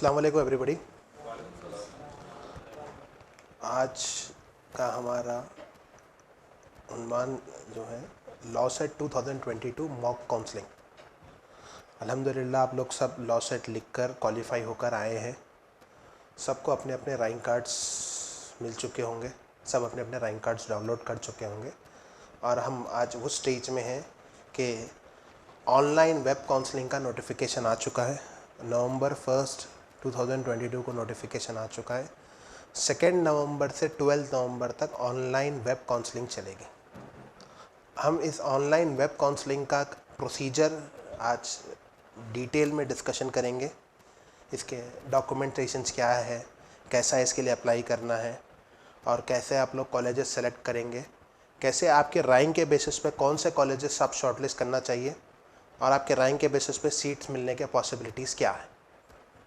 अस्सलाम वालेकुम एवरीबॉडी। आज का हमारा उन्वान जो है लॉ सेट 2022 मॉक काउंसलिंग। अल्हम्दुलिल्लाह आप लोग सब लॉ सेट लिखकर क्वालिफाई होकर आए हैं। सबको अपने अपने रैंक कार्ड्स मिल चुके होंगे, सब अपने अपने रैंक कार्ड्स डाउनलोड कर चुके होंगे और हम आज उस स्टेज में हैं कि ऑनलाइन वेब काउंसलिंग का नोटिफिकेशन आ चुका है। नवंबर 1 2022 को नोटिफिकेशन आ चुका है। 2 नवंबर से 12 नवंबर तक ऑनलाइन वेब काउंसलिंग चलेगी। हम इस ऑनलाइन वेब काउंसलिंग का प्रोसीजर आज डिटेल में डिस्कशन करेंगे। इसके डॉक्यूमेंटेशंस क्या है, कैसा इसके लिए अप्लाई करना है और कैसे आप लोग कॉलेजेस सेलेक्ट करेंगे, कैसे आपके रैंक के बेसिस पे कौन से कॉलेजेस आप शॉर्टलिस्ट करना चाहिए और आपके रैंक के बेसिस पे सीट्स मिलने के पॉसिबिलिटीज़ क्या है।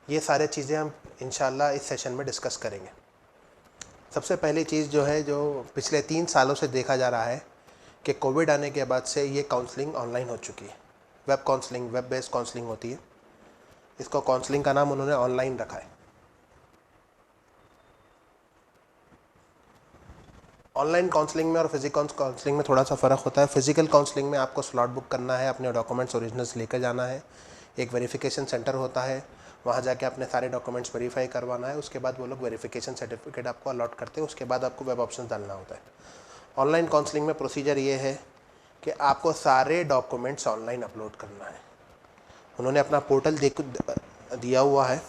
ये सारे चीज़ें हम इंशाल्लाह इस सेशन में डिस्कस करेंगे। सबसे पहली चीज़ जो है, जो पिछले 3 सालों से देखा जा रहा है कि कोविड आने के बाद से ये काउंसलिंग ऑनलाइन हो चुकी है। Web counselling, web based counselling होती है। इसको काउंसलिंग का नाम उन्होंने ऑनलाइन रखा है। ऑनलाइन काउंसलिंग में और फिजिकल काउंसलिंग में थोड़ा सा फ़र्क होता है। फिजिकल काउंसलिंग में आपको स्लॉट बुक करना है, अपने डॉक्यूमेंट्स ओरिजिनल्स लेकर जाना है, एक वेरिफिकेशन सेंटर होता है, वहाँ जाके अपने सारे डॉक्यूमेंट्स वेरीफाई करवाना है। उसके बाद वो लोग वेरिफिकेशन सर्टिफिकेट आपको अलॉट करते हैं। उसके बाद आपको वेब ऑप्शन डालना होता है। ऑनलाइन काउंसलिंग में प्रोसीजर ये है कि आपको सारे डॉक्यूमेंट्स ऑनलाइन अपलोड करना है। उन्होंने अपना पोर्टल दिया हुआ है।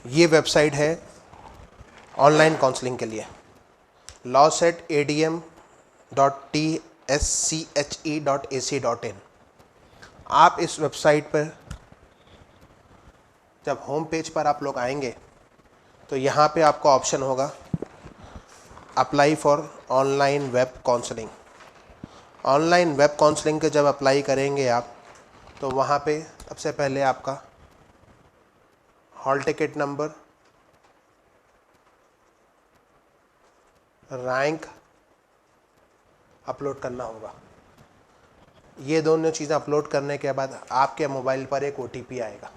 ये वेबसाइट है ऑनलाइन काउंसलिंग के लिए, lawset.adm.tsze.ac.in। आप इस वेबसाइट पर जब होम पेज पर आप लोग आएंगे तो यहाँ पे आपको ऑप्शन होगा apply for online web counselling. Online web counselling के जब अप्लाई करेंगे आप तो वहाँ पे सबसे पहले आपका hall ticket number, rank upload करना होगा। ये दोनों चीज़ें अपलोड करने के बाद आपके मोबाइल पर एक OTP आएगा।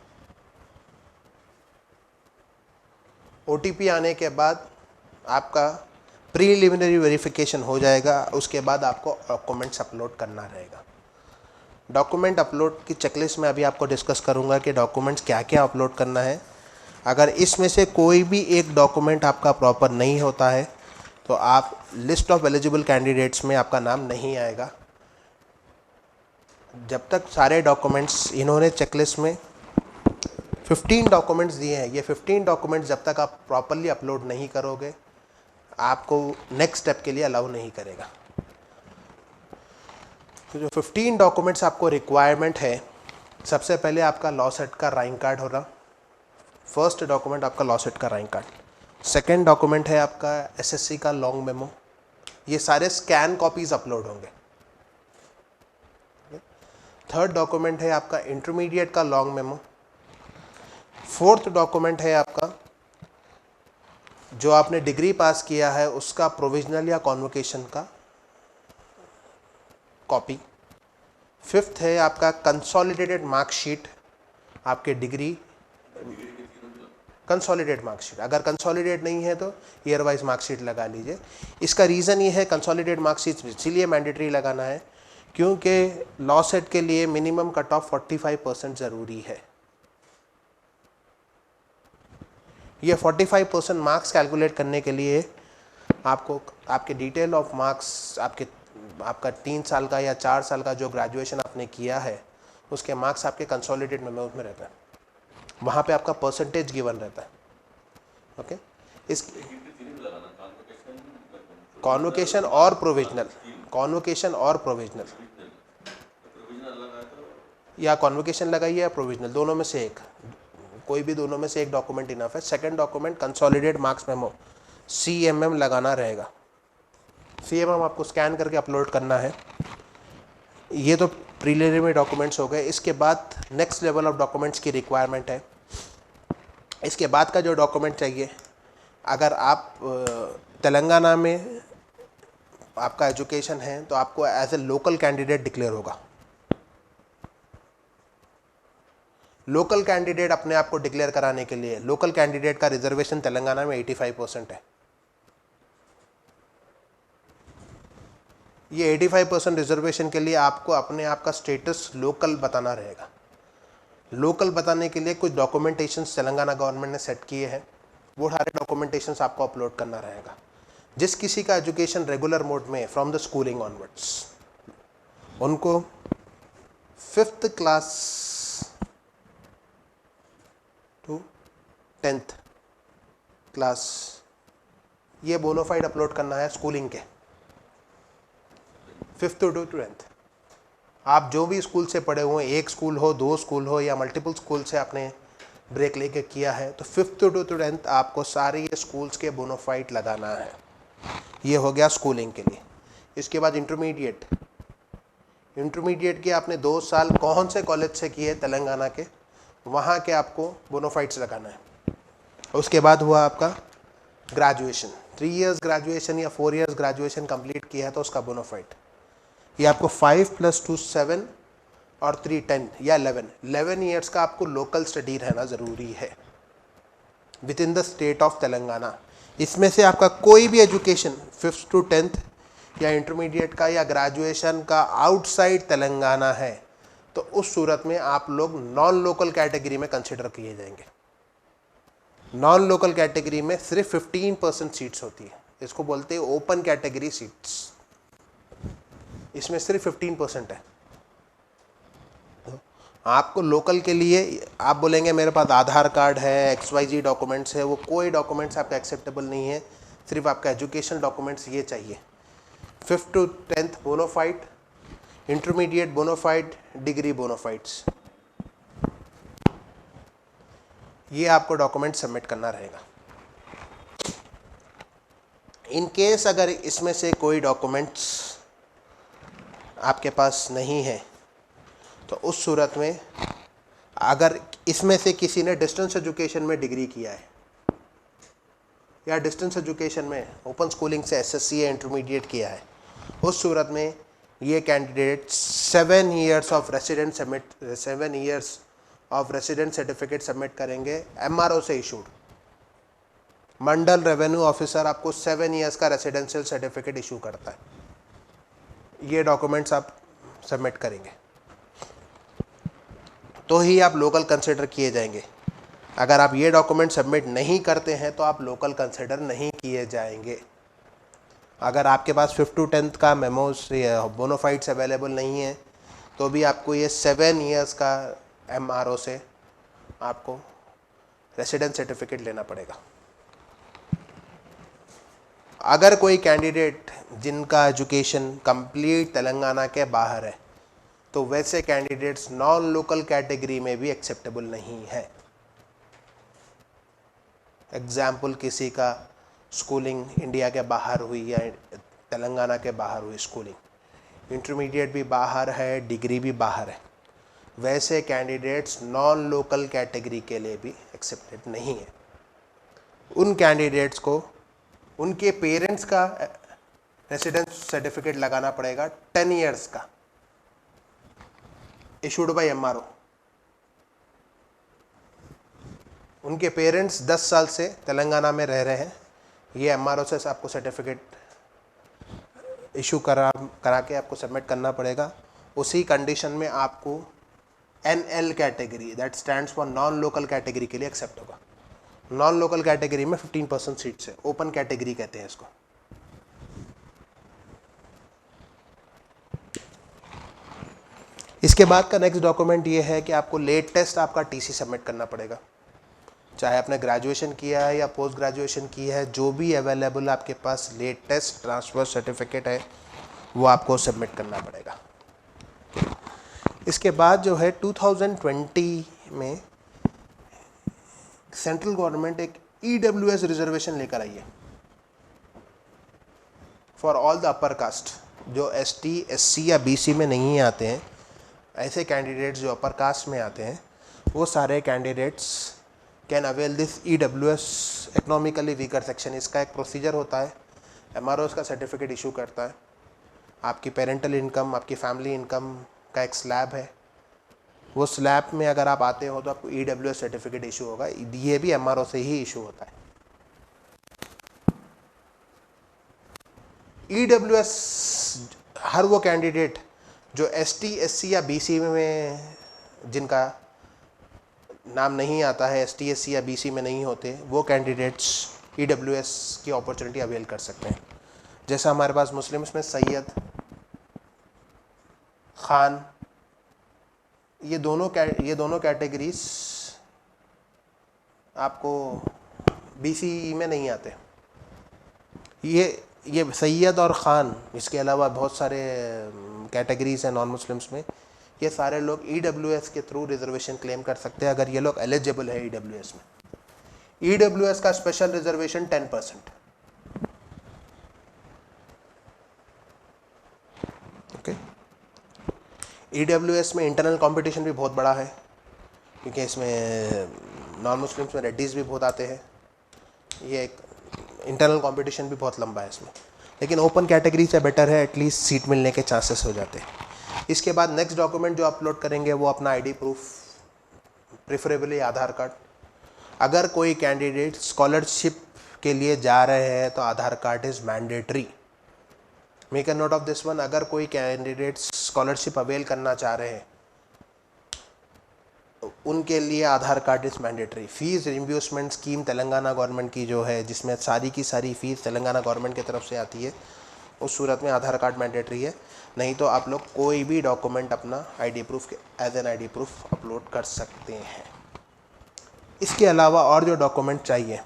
OTP आने के बाद आपका प्रीलिमिनरी वेरिफिकेशन हो जाएगा। उसके बाद आपको डॉक्यूमेंट्स अपलोड करना रहेगा। डॉक्यूमेंट अपलोड की चेकलिस्ट में अभी आपको डिस्कस करूंगा कि डॉक्यूमेंट्स क्या क्या अपलोड करना है। अगर इसमें से कोई भी एक डॉक्यूमेंट आपका प्रॉपर नहीं होता है तो आप लिस्ट ऑफ एलिजिबल कैंडिडेट्स में आपका नाम नहीं आएगा। जब तक सारे डॉक्यूमेंट्स, इन्होंने चेकलिस्ट में 15 डॉक्यूमेंट्स दिए हैं, ये 15 डॉक्यूमेंट्स जब तक आप प्रॉपरली अपलोड नहीं करोगे आपको नेक्स्ट स्टेप के लिए अलाउ नहीं करेगा। तो जो 15 डॉक्यूमेंट्स आपको रिक्वायरमेंट है, सबसे पहले आपका लॉ सेट का रैंक कार्ड होगा। फर्स्ट डॉक्यूमेंट आपका लॉ सेट का रैंक कार्ड। सेकेंड डॉक्यूमेंट है आपका SSC का लॉन्ग मेमो। ये सारे स्कैन कॉपीज अपलोड होंगे। थर्ड डॉक्यूमेंट है आपका इंटरमीडिएट का लॉन्ग मेमो। फोर्थ डॉक्यूमेंट है आपका जो आपने डिग्री पास किया है उसका प्रोविजनल या कॉन्वोकेशन का कॉपी। फिफ्थ है आपका कंसोलिडेटेड मार्कशीट, आपके डिग्री कंसोलिडेट मार्कशीट। अगर कंसोलिडेट नहीं है तो ईयर वाइज मार्कशीट लगा लीजिए। इसका रीज़न ये है, कंसोलिडेट मार्कशीट इसीलिए मैंडेटरी लगाना है क्योंकि लॉ सेट के लिए मिनिमम कट ऑफ 45% ज़रूरी है। ये 45% मार्क्स कैलकुलेट करने के लिए आपको आपके डिटेल ऑफ मार्क्स, आपका 3 साल का या 4 साल का जो ग्रेजुएशन आपने किया है उसके मार्क्स आपके कंसोलिडेट मेमोज में रहता है। वहाँ पे आपका परसेंटेज गिवन रहता है। ओके, इस कॉन्वोकेशन और प्रोविजनल, कॉन्वोकेशन और प्रोविजनल, या कॉन्वोकेशन लगाइए या प्रोविजनल, दोनों में से एक। कोई भी दोनों में से एक डॉक्यूमेंट इनफ है। Second document consolidate marks memo CMM लगाना रहेगा। CMM आपको स्कैन करके अपलोड करना है। ये तो प्रीलिमिनरी डॉक्यूमेंट्स हो गए। इसके बाद नेक्स्ट लेवल ऑफ डॉक्यूमेंट्स की रिक्वायरमेंट है। इसके बाद का जो डॉक्यूमेंट चाहिए, अगर आप तेलंगाना में आपका एजुकेशन है तो आपको as a local candidate declare होगा। लोकल कैंडिडेट अपने आप को डिक्लेयर कराने के लिए लोकल कैंडिडेट का रिजर्वेशन तेलंगाना में 85% है। ये 85% रिजर्वेशन के लिए आपको अपने आप का स्टेटस लोकल बताना रहेगा। लोकल बताने के लिए कुछ डॉक्यूमेंटेशंस तेलंगाना गवर्नमेंट ने सेट किए हैं, वो सारे डॉक्यूमेंटेशंस आपको अपलोड करना रहेगा। जिस किसी का एजुकेशन रेगुलर मोड में फ्रॉम द स्कूलिंग ऑनवर्ड्स, उनको 5th class to 10th class ये बोनोफाइड अपलोड करना है स्कूलिंग के 5th to 10th। आप जो भी स्कूल से पढ़े हुए, एक स्कूल हो, 2 स्कूल हो या मल्टीपल स्कूल से आपने ब्रेक लेके किया है, तो 5th to 10th आपको सारे ये स्कूल्स के बोनोफाइड लगाना है। ये हो गया स्कूलिंग के लिए। इसके बाद इंटरमीडिएट के आपने 2 साल कौन से कॉलेज से किए तेलंगाना के, वहाँ के आपको बोनोफाइड्स लगाना है। उसके बाद हुआ आपका ग्रेजुएशन, 3 इयर्स ग्रेजुएशन या 4 इयर्स ग्रेजुएशन कंप्लीट किया है तो उसका बोनोफाइड। ये आपको 5 + 2 7 और 3 10 या 11 ईयर्स का आपको लोकल स्टडी रहना ज़रूरी है with in the state of Telangana. इसमें से आपका कोई भी एजुकेशन 5th to 10th या इंटरमीडिएट का या ग्रेजुएशन का आउटसाइड तेलंगाना है तो उस सूरत में आप लोग नॉन लोकल कैटेगरी में कंसिडर किए जाएंगे। नॉन लोकल कैटेगरी में सिर्फ 15% सीट्स होती है, इसको बोलते हैं ओपन कैटेगरी सीट्स। इसमें सिर्फ 15% है। आपको लोकल के लिए आप बोलेंगे मेरे पास आधार कार्ड है, XYZ डॉक्यूमेंट्स है, वो कोई डॉक्यूमेंट्स आपका एक्सेप्टेबल नहीं है, सिर्फ आपका एजुकेशन डॉक्यूमेंट्स ये चाहिए। 5th to 10th bonafide, intermediate bonafide, degree bonafides, ये आपको डॉक्यूमेंट सबमिट करना रहेगा। इन केस अगर इसमें से कोई डॉक्यूमेंट्स आपके पास नहीं है तो उस सूरत में, अगर इसमें से किसी ने डिस्टेंस एजुकेशन में डिग्री किया है या डिस्टेंस एजुकेशन में ओपन स्कूलिंग से SSC या इंटरमीडिएट किया है, उस सूरत में ये candidate 7 years of resident certificate submit करेंगे MRO से इशूड। मंडल रेवेन्यू ऑफिसर आपको 7 इयर्स का रेसिडेंशियल सर्टिफिकेट इशू करता है। ये डॉक्यूमेंट्स आप सबमिट करेंगे तो ही आप लोकल कंसिडर किए जाएंगे। अगर आप ये डॉक्यूमेंट सबमिट नहीं करते हैं तो आप लोकल कंसिडर नहीं किए जाएंगे। अगर आपके पास 5th to 10th का मेमोस बोनोफाइड्स अवेलेबल नहीं है तो भी आपको ये 7 इयर्स का MRO से आपको रेसिडेंस सर्टिफिकेट लेना पड़ेगा। अगर कोई कैंडिडेट जिनका एजुकेशन कंप्लीट तेलंगाना के बाहर है तो वैसे कैंडिडेट्स नॉन लोकल कैटेगरी में भी एक्सेप्टेबल नहीं है। एग्जाम्पल, किसी का स्कूलिंग इंडिया के बाहर हुई या तेलंगाना के बाहर हुई स्कूलिंग, इंटरमीडिएट भी बाहर है, डिग्री भी बाहर है, वैसे कैंडिडेट्स नॉन लोकल कैटेगरी के लिए भी एक्सेप्टेड नहीं है। उन कैंडिडेट्स को उनके पेरेंट्स का रेसिडेंस सर्टिफिकेट लगाना पड़ेगा 10 इयर्स का, इशूड बाय MRO। उनके पेरेंट्स 10 साल से तेलंगाना में रह रहे हैं, ये MRO से आपको सर्टिफिकेट इशू करा के आपको सबमिट करना पड़ेगा। उसी कंडीशन में आपको NL category, that stands for non local category, के लिए एक्सेप्ट होगा। नॉन लोकल कैटेगरी में 15% सीट्स है, ओपन कैटेगरी कहते हैं इसको। इसके बाद का नेक्स्ट डॉक्यूमेंट ये है कि आपको लेटेस्ट आपका TC सबमिट करना पड़ेगा। चाहे आपने ग्रेजुएशन किया है या पोस्ट ग्रेजुएशन किया है, जो भी अवेलेबल आपके पास लेटेस्ट ट्रांसफ़र सर्टिफिकेट है वो आपको सबमिट करना पड़ेगा। इसके बाद जो है 2020 में सेंट्रल गवर्नमेंट एक EWS रिजर्वेशन लेकर आई है for all the upper caste, जो ST SC या BC में नहीं आते हैं, ऐसे कैंडिडेट्स जो अपर कास्ट में आते हैं, वो सारे candidates can avail this EWS economically weaker section. इसका एक प्रोसीजर होता है, MRO का सर्टिफिकेट इशू करता है, आपकी पेरेंटल इनकम, आपकी फैमिली इनकम का एक स्लैब है, वो स्लैब में अगर आप आते हो तो आपको EWS सर्टिफिकेट इशू होगा। ये भी MRO से ही इशू होता है। EWS हर वो कैंडिडेट जो ST SC या BC में, जिनका नाम नहीं आता है, ST SC या BC में नहीं होते, वो कैंडिडेट्स EWS की अपॉर्चुनिटी अवेल कर सकते हैं। जैसा हमारे पास मुस्लिम्स में सैयद, खान, ये दोनों कैटेगरीज आपको BC में नहीं आते। ये सैयद और ख़ान, इसके अलावा बहुत सारे कैटेगरीज हैं नॉन मुस्लिम्स में, ये सारे लोग EWS के थ्रू रिजर्वेशन क्लेम कर सकते हैं अगर ये लोग एलिजिबल है EWS में। EWS का स्पेशल रिजर्वेशन 10%। ओके, EWS में इंटरनल कंपटीशन भी बहुत बड़ा है, क्योंकि इसमें नॉन मुस्लिम्स में रेड्डीज़ भी बहुत आते हैं। ये एक इंटरनल कंपटीशन भी बहुत लंबा है इसमें, लेकिन ओपन कैटेगरी से बेटर है, एटलीस्ट सीट मिलने के चांसेस हो जाते हैं। इसके बाद नेक्स्ट डॉक्यूमेंट जो अपलोड करेंगे वो अपना ID प्रूफ, प्रेफरेबली आधार कार्ड। अगर कोई कैंडिडेट स्कॉलरशिप के लिए जा रहे हैं तो Aadhaar card is mandatory. Make a note of this one. अगर कोई कैंडिडेट स्कॉलरशिप अवेल करना चाह रहे हैं उनके लिए Aadhaar card is mandatory. Fees reimbursement scheme Telangana government की जो है, जिसमें सारी की सारी फीस तेलंगाना गवर्नमेंट की तरफ से आती है, उस सूरत में आधार कार्ड मैंडेटरी है। नहीं तो आप लोग कोई भी डॉक्यूमेंट अपना ID proof as an ID proof upload कर सकते हैं। इसके अलावा और जो डॉक्यूमेंट चाहिए,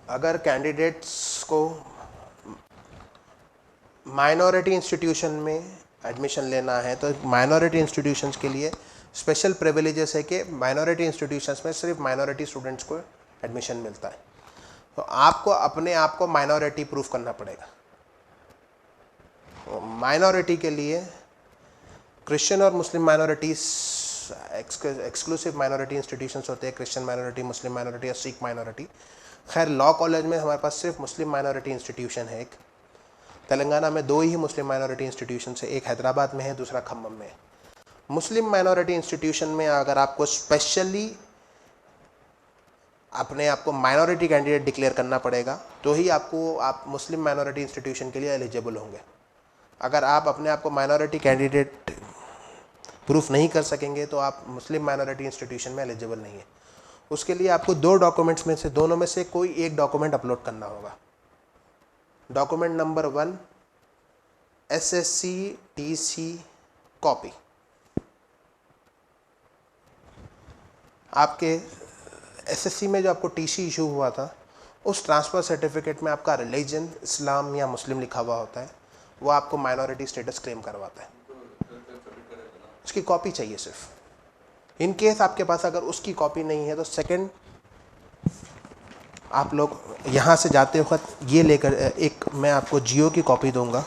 अगर कैंडिडेट्स को माइनॉरिटी इंस्टीट्यूशन में एडमिशन लेना है तो माइनॉरिटी इंस्टीट्यूशंस के लिए स्पेशल प्रिविलेजेस है कि माइनॉरिटी इंस्टीट्यूशंस में सिर्फ माइनॉरिटी स्टूडेंट्स को एडमिशन मिलता है। तो आपको अपने आप को माइनॉरिटी प्रूफ करना पड़ेगा। माइनॉरिटी के लिए क्रिश्चियन और मुस्लिम माइनॉरिटीज़ एक्सक्लूसिव माइनॉरिटी इंस्टीट्यूशंस होते हैं, क्रिश्चियन माइनॉरिटी, मुस्लिम माइनॉरिटी और सिख माइनॉरिटी। खैर, लॉ कॉलेज में हमारे पास सिर्फ मुस्लिम माइनॉरिटी इंस्टीट्यूशन है एक। तेलंगाना में 2 ही मुस्लिम माइनॉरिटी इंस्टीट्यूशन है, एक हैदराबाद में है, दूसरा खम्मम में है। मुस्लिम माइनॉरिटी इंस्टीट्यूशन में अगर आपको स्पेशली अपने आप को माइनॉरिटी कैंडिडेट डिक्लेयर करना पड़ेगा तो ही आप मुस्लिम माइनॉरिटी इंस्टीट्यूशन के लिए एलिजिबल होंगे। अगर आप अपने आप को माइनॉरिटी कैंडिडेट प्रूफ नहीं कर सकेंगे तो आप मुस्लिम माइनॉरिटी इंस्टीट्यूशन में एलिजिबल नहीं है। उसके लिए आपको 2 डॉक्यूमेंट्स में से, दोनों में से कोई एक डॉक्यूमेंट अपलोड करना होगा। Document number 1, SSC TC copy. आपके SSC में जो आपको TC इशू हुआ था, उस ट्रांसफ़र सर्टिफिकेट में आपका रिलीजन इस्लाम या मुस्लिम लिखा हुआ होता है, वो आपको माइनॉरिटी स्टेटस क्लेम करवाता है। उसकी कॉपी चाहिए सिर्फ। इन केस आपके पास अगर उसकी कॉपी नहीं है तो सेकंड, आप लोग यहाँ से जाते वक्त ये लेकर, एक मैं आपको जियो की कॉपी दूंगा,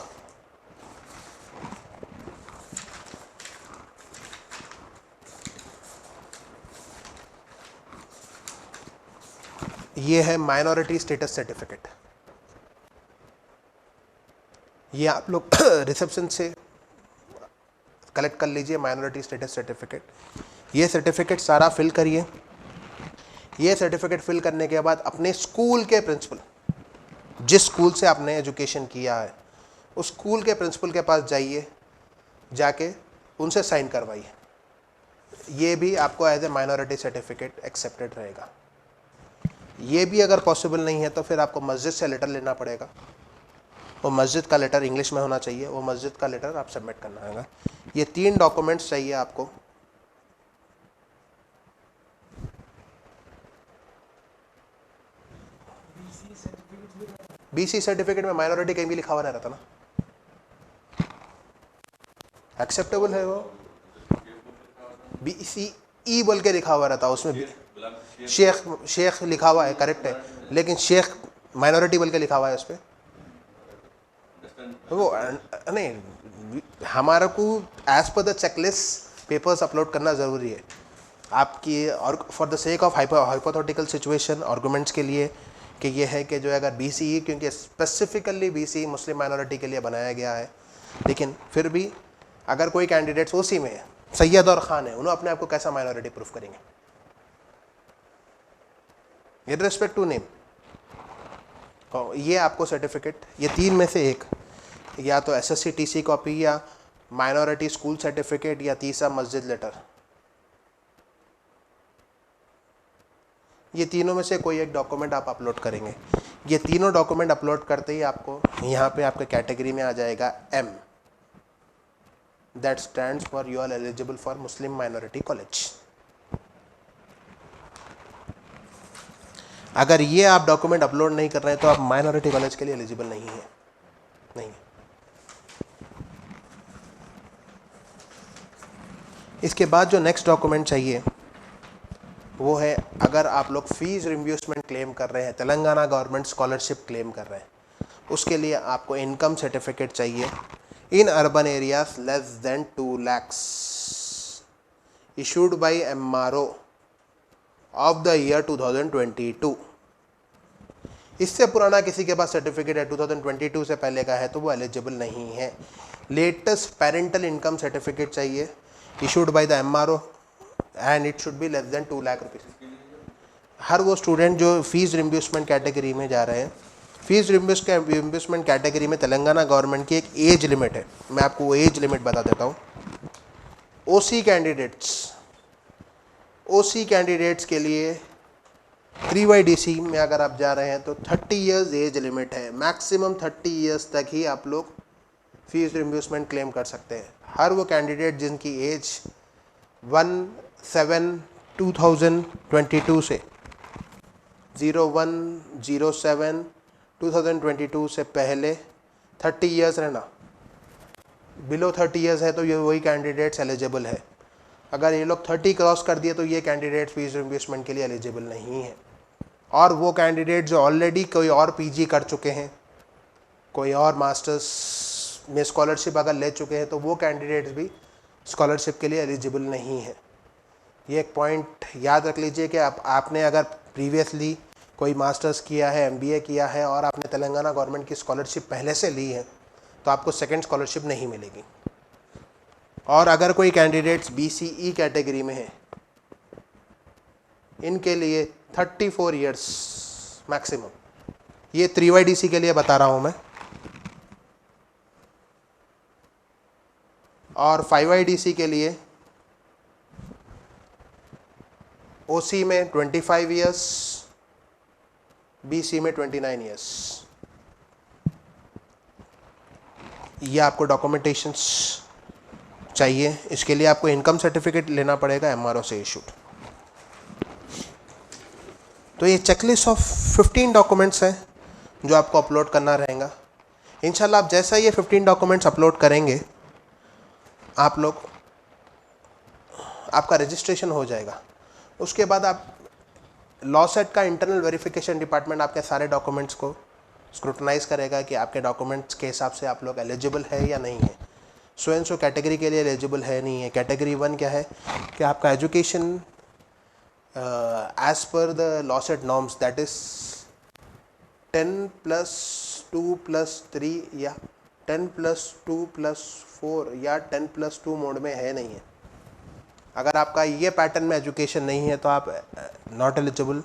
ये है माइनॉरिटी स्टेटस सर्टिफिकेट। ये आप लोग रिसेप्शन से कलेक्ट कर लीजिए, माइनॉरिटी स्टेटस सर्टिफिकेट। ये सर्टिफिकेट सारा फिल करिए। ये सर्टिफिकेट फिल करने के बाद अपने स्कूल के प्रिंसिपल, जिस स्कूल से आपने एजुकेशन किया है, उस स्कूल के प्रिंसिपल के पास जाइए, जाके उनसे साइन करवाइए। ये भी आपको as a minority certificate accepted रहेगा। ये भी अगर पॉसिबल नहीं है तो फिर आपको मस्जिद से लेटर लेना पड़ेगा। वो मस्जिद का लेटर इंग्लिश में होना चाहिए, वो मस्जिद का लेटर आप सबमिट करना होगा। ये 3 डॉक्यूमेंट्स चाहिए आपको। BC सर्टिफिकेट में माइनॉरिटी कहीं भी लिखा हुआ नहीं रहता ना, एक्सेप्टेबल है वो, BCE बोल के लिखा हुआ रहता, उसमें शेख लिखा हुआ है, करेक्ट है, लेकिन शेख माइनॉरिटी बोल के लिखा हुआ है उस पर। वो नहीं, हमारा को as per the checklist papers upload करना ज़रूरी है आपकी, और for the sake of hypothetical situation arguments के लिए, कि ये है कि जो है अगर BCE, क्योंकि स्पेसिफिकली BCE मुस्लिम माइनॉरिटी के लिए बनाया गया है, लेकिन फिर भी अगर कोई कैंडिडेट्स उसी में है, सैयद और खान है, उन्होंने अपने आप को कैसा माइनॉरिटी प्रूफ करेंगे, विद रिस्पेक्ट टू नेम। ये आपको सर्टिफिकेट, ये तीन में से एक, या तो SSC TC कॉपी, या माइनॉरिटी स्कूल सर्टिफिकेट, या तीसरा मस्जिद लेटर, ये तीनों में से कोई एक डॉक्यूमेंट आप अपलोड करेंगे। ये तीनों डॉक्यूमेंट अपलोड करते ही आपको यहाँ पे आपके कैटेगरी में आ जाएगा M, that stands for you are eligible for Muslim minority college. अगर ये आप डॉक्यूमेंट अपलोड नहीं कर रहे हैं तो आप माइनॉरिटी कॉलेज के लिए एलिजिबल नहीं है, नहीं है। इसके बाद जो नेक्स्ट डॉक्यूमेंट चाहिए वो है, अगर आप लोग फीस रिम्बर्समेंट क्लेम कर रहे हैं, तेलंगाना गवर्नमेंट स्कॉलरशिप क्लेम कर रहे हैं, उसके लिए आपको इनकम सर्टिफिकेट चाहिए in urban areas less than 2 lakhs issued by MRO of the year 2022। इससे पुराना किसी के पास सर्टिफिकेट है 2022 से पहले का है तो वो एलिजिबल नहीं है। लेटेस्ट पेरेंटल इनकम सर्टिफिकेट चाहिए issued by the MRO and it should be less than 2 lakh rupees. हर वो स्टूडेंट जो फीस रिम्बर्समेंट कैटेगरी में जा रहे हैं, फीस रिम्बर्समेंट कैटेगरी में तेलंगाना गवर्नमेंट की एक एज लिमिट है, मैं आपको वो एज लिमिट बता देता हूँ। OC कैंडिडेट्स के लिए 3YDC में अगर आप जा रहे हैं तो 30 इयर्स एज लिमिट है, मैक्सिमम 30 इयर्स तक ही आप लोग फीस रिम्बर्समेंट क्लेम कर सकते हैं। हर वो कैंडिडेट जिनकी एज 1/7/2022 से 01/07/2022 से पहले 30 इयर्स रहना, बिलो 30 इयर्स है तो ये वही कैंडिडेट्स एलिजिबल है। अगर ये लोग 30 क्रॉस कर दिए तो ये कैंडिडेट फीस रिम्बर्समेंट के लिए एलिजिबल नहीं है। और वो कैंडिडेट जो ऑलरेडी कोई और PG कर चुके हैं, कोई और मास्टर्स में स्कॉलरशिप अगर ले चुके हैं, तो वो कैंडिडेट्स भी स्कॉलरशिप के लिए एलिजिबल नहीं है। ये एक पॉइंट याद रख लीजिए कि आपने अगर प्रीवियसली कोई मास्टर्स किया है, MBA किया है और आपने तेलंगाना गवर्नमेंट की स्कॉलरशिप पहले से ली है तो आपको सेकंड स्कॉलरशिप नहीं मिलेगी। और अगर कोई कैंडिडेट्स BCE कैटेगरी में है, इनके लिए 34 इयर्स मैक्सिमम, ये 3YDC के लिए बता रहा हूँ मैं, और 5YDC के लिए OC में 25 इयर्स, BC में 29 इयर्स। ये आपको डॉक्यूमेंटेशंस चाहिए। इसके लिए आपको इनकम सर्टिफिकेट लेना पड़ेगा MRO से इशूड। तो ये चेकलिस्ट ऑफ 15 डॉक्यूमेंट्स हैं जो आपको अपलोड करना रहेगा। इंशाल्लाह आप जैसा ये 15 डॉक्यूमेंट्स अपलोड करेंगे, आप लोग, आपका रजिस्ट्रेशन हो जाएगा। उसके बाद आप लॉ सेट का इंटरनल वेरिफिकेशन डिपार्टमेंट आपके सारे डॉक्यूमेंट्स को स्क्रूटनाइज करेगा कि आपके डॉक्यूमेंट्स के हिसाब से आप लोग एलिजिबल है या नहीं है। सो एंड सो कैटेगरी के लिए एलिजिबल है नहीं है। कैटेगरी 1 क्या है कि आपका education as per the law set norms, that is 10+2+3 या 10+2+4 या 10+2 मोड में है नहीं है। अगर आपका ये पैटर्न में एजुकेशन नहीं है तो आप नॉट एलिजिबल,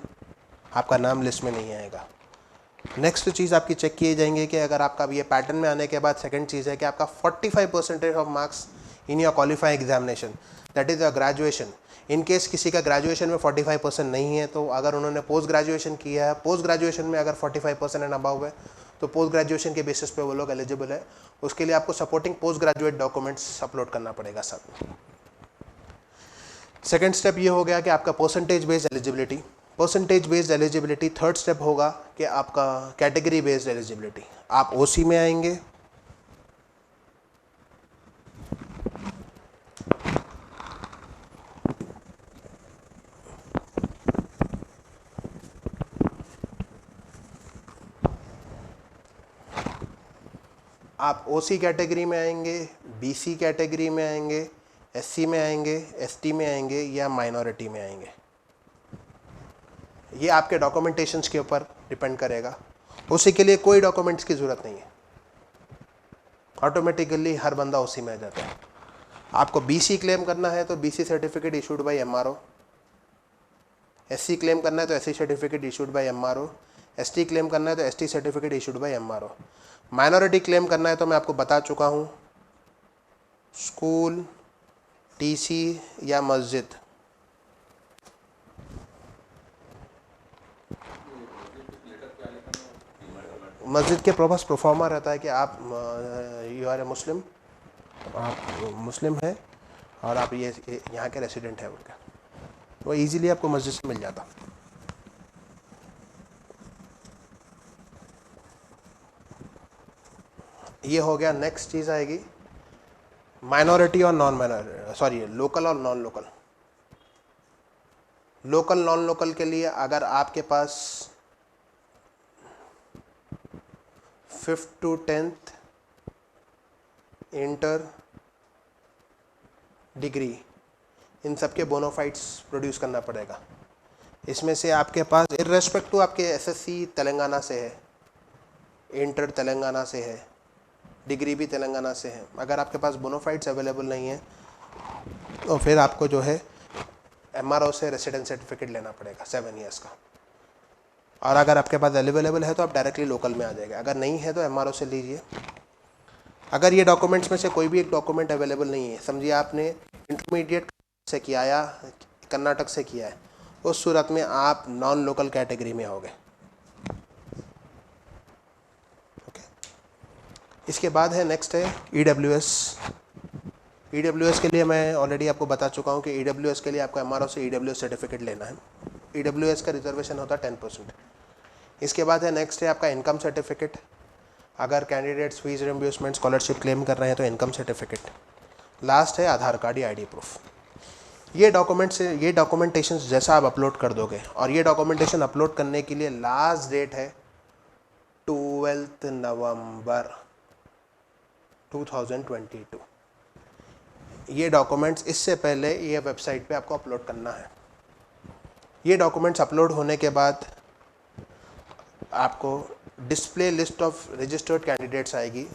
आपका नाम लिस्ट में नहीं आएगा। नेक्स्ट चीज़ आपकी चेक किए जाएंगे कि अगर आपका ये पैटर्न में आने के बाद सेकंड चीज़ है कि आपका 45% of marks in your qualifying examination, that is a graduation. In case किसी का ग्रेजुएशन में 45% नहीं है तो अगर उन्होंने पोस्ट ग्रेजुएशन किया है, पोस्ट ग्रेजुएशन में अगर 45% एंड अबव है तो पोस्ट ग्रेजुएशन के बेसिस पे वो लोग एलिजिबल है। उसके लिए आपको supporting post graduate documents upload करना पड़ेगा साथ में। सेकेंड स्टेप ये हो गया कि आपका percentage based eligibility. Percentage based eligibility third step होगा कि आपका कैटेगरी बेस्ड एलिजिबिलिटी। आप ओसी में आएंगे, आप ओसी कैटेगरी में आएंगे, बीसी कैटेगरी में आएंगे, एससी में आएंगे, एसटी में आएंगे या माइनॉरिटी में आएंगे। ये आपके डॉक्यूमेंटेशंस के ऊपर डिपेंड करेगा। उसी के लिए कोई डॉक्यूमेंट्स की ज़रूरत नहीं है, ऑटोमेटिकली हर बंदा उसी में आ जाता है। आपको बीसी क्लेम करना है तो BC certificate issued by MRO, SC claim करना है तो SC certificate issued by MRO, ST claim करना है तो ST certificate issued by MRO. Minority claim करना है तो मैं आपको बता चुका हूँ, स्कूल, टीसी या मस्जिद। मस्जिद के पास प्रोफॉर्मा रहता है कि आप यू आर ए मुस्लिम, आप मुस्लिम हैं और आप ये यहाँ के रेसिडेंट हैं उनका, वो इजीली आपको मस्जिद से मिल जाता। ये हो गया। नेक्स्ट चीज़ आएगी माइनॉरिटी और नॉन माइनॉरिटी, सॉरी लोकल और non local. Local non local के लिए अगर आपके पास 5th to 10th inter degree, इन सब के बोनोफाइड्स प्रोड्यूस करना पड़ेगा। इसमें से आपके पास इर्रेस्पेक्ट टू आपके एसएससी तेलंगाना से है, इंटर तेलंगाना से है, डिग्री भी तेलंगाना से है, अगर आपके पास बोनोफाइड्स अवेलेबल नहीं है तो फिर आपको जो है एमआरओ से रेसिडेंस सर्टिफिकेट लेना पड़ेगा 7 ईयर्स का। और अगर आपके पास अवेलेबल है तो आप डायरेक्टली लोकल में आ जाएंगे, अगर नहीं है तो एमआरओ से लीजिए। अगर ये डॉक्यूमेंट्स में से कोई भी एक डॉक्यूमेंट अवेलेबल नहीं है, समझिए आपने इंटरमीडिएट से किया या कर्नाटक से किया है, उस सूरत में आप नॉन लोकल कैटेगरी में होगे। ओके, इसके बाद है नेक्स्ट है ईडब्ल्यूएस। ईडब्ल्यूएस के लिए मैं ऑलरेडी आपको बता चुका हूँ कि ईडब्ल्यूएस के लिए आपको एमआरओ से ईडब्ल्यूएस सर्टिफिकेट लेना है। ईडब्ल्यूएस का रिजर्वेशन होता है 10%। इसके बाद है नेक्स्ट है आपका इनकम सर्टिफिकेट। अगर candidates fees reimbursement scholarship claim कर रहे हैं तो इनकम सर्टिफिकेट। लास्ट है आधार कार्ड या आईडी प्रूफ। ये डॉक्यूमेंट्स, ये डॉक्यूमेंटेशन जैसा आप अपलोड कर दोगे, और ये डॉक्यूमेंटेशन अपलोड करने के लिए लास्ट डेट है 12 नवंबर 2022। ये डॉक्यूमेंट्स इससे पहले ये वेबसाइट पे आपको अपलोड करना है। ये डॉक्यूमेंट्स अपलोड होने के बाद आपको display list of registered candidates आएगी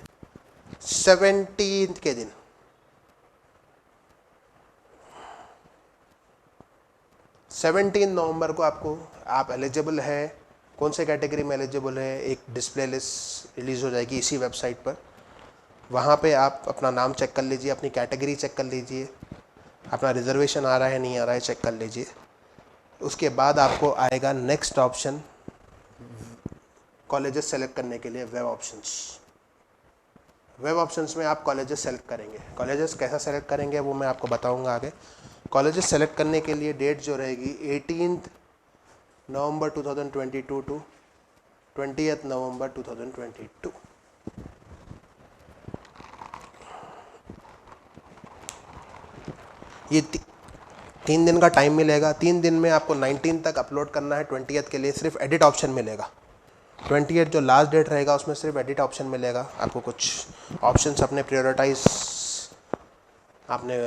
17 के दिन। 17 नवंबर को आपको, आप एलिजिबल है, कौन से कैटेगरी में एलिजिबल है, एक डिस्प्ले लिस्ट रिलीज़ हो जाएगी इसी वेबसाइट पर। वहाँ पे आप अपना नाम चेक कर लीजिए, अपनी कैटेगरी चेक कर लीजिए, अपना रिजर्वेशन आ रहा है नहीं आ रहा है चेक कर लीजिए। उसके बाद आपको आएगा नेक्स्ट ऑप्शन कॉलेजेस सेलेक्ट करने के लिए, वेब ऑप्शंस। वेब ऑप्शंस में आप कॉलेजेस सेलेक्ट करेंगे। कॉलेजेस कैसा सेलेक्ट करेंगे वो मैं आपको बताऊंगा आगे। कॉलेजेस सेलेक्ट करने के लिए डेट जो रहेगी 18 नवंबर 2022 टू 20 नवंबर 2022। ये 3 दिन का टाइम मिलेगा। 3 दिन में आपको 19 तक अपलोड करना है। 20 के लिए सिर्फ एडिट ऑप्शन मिलेगा। 28 जो लास्ट डेट रहेगा उसमें सिर्फ एडिट ऑप्शन मिलेगा। आपको कुछ ऑप्शंस अपने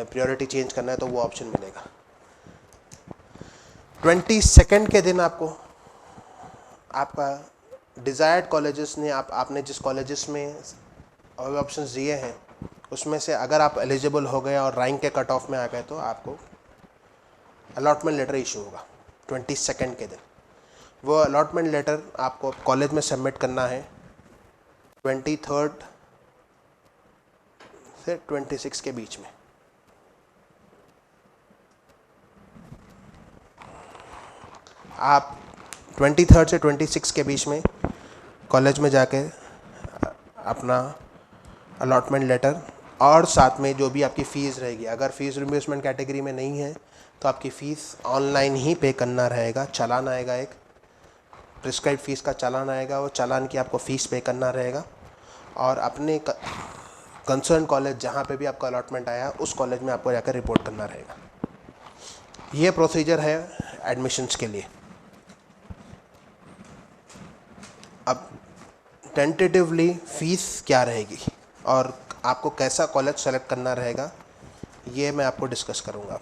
प्रायोरिटी चेंज करना है तो वो ऑप्शन मिलेगा। 22 के दिन आपको आपका डिज़ायर्ड कॉलेजेस ने आपने जिस कॉलेजेस में ऑप्शंस दिए हैं उसमें से अगर आप एलिजिबल हो गए और रैंक के कट ऑफ में आ गए तो आपको अलॉटमेंट लेटर इशू होगा 22 के दिन। वो अलॉटमेंट लेटर आपको कॉलेज में सबमिट करना है 23 से 26 के बीच में। आप 23 से 26 के बीच में कॉलेज में जाके अपना अलॉटमेंट लेटर और साथ में जो भी आपकी फ़ीस रहेगी, अगर फ़ीस रिम्बर्समेंट कैटेगरी में नहीं है तो आपकी फ़ीस ऑनलाइन ही पे करना रहेगा। चालान आएगा, एक प्रिस्क्राइब फ़ीस का चालान आएगा, वो चालान की आपको फ़ीस पे करना रहेगा और अपने कंसर्न कॉलेज जहाँ पे भी आपका अलॉटमेंट आया उस कॉलेज में आपको जाकर रिपोर्ट करना रहेगा। ये प्रोसीजर है एडमिशन्स के लिए। अब टेंटेटिवली फ़ीस क्या रहेगी और आपको कैसा कॉलेज सेलेक्ट करना रहेगा, ये मैं आपको डिस्कस करूँगा।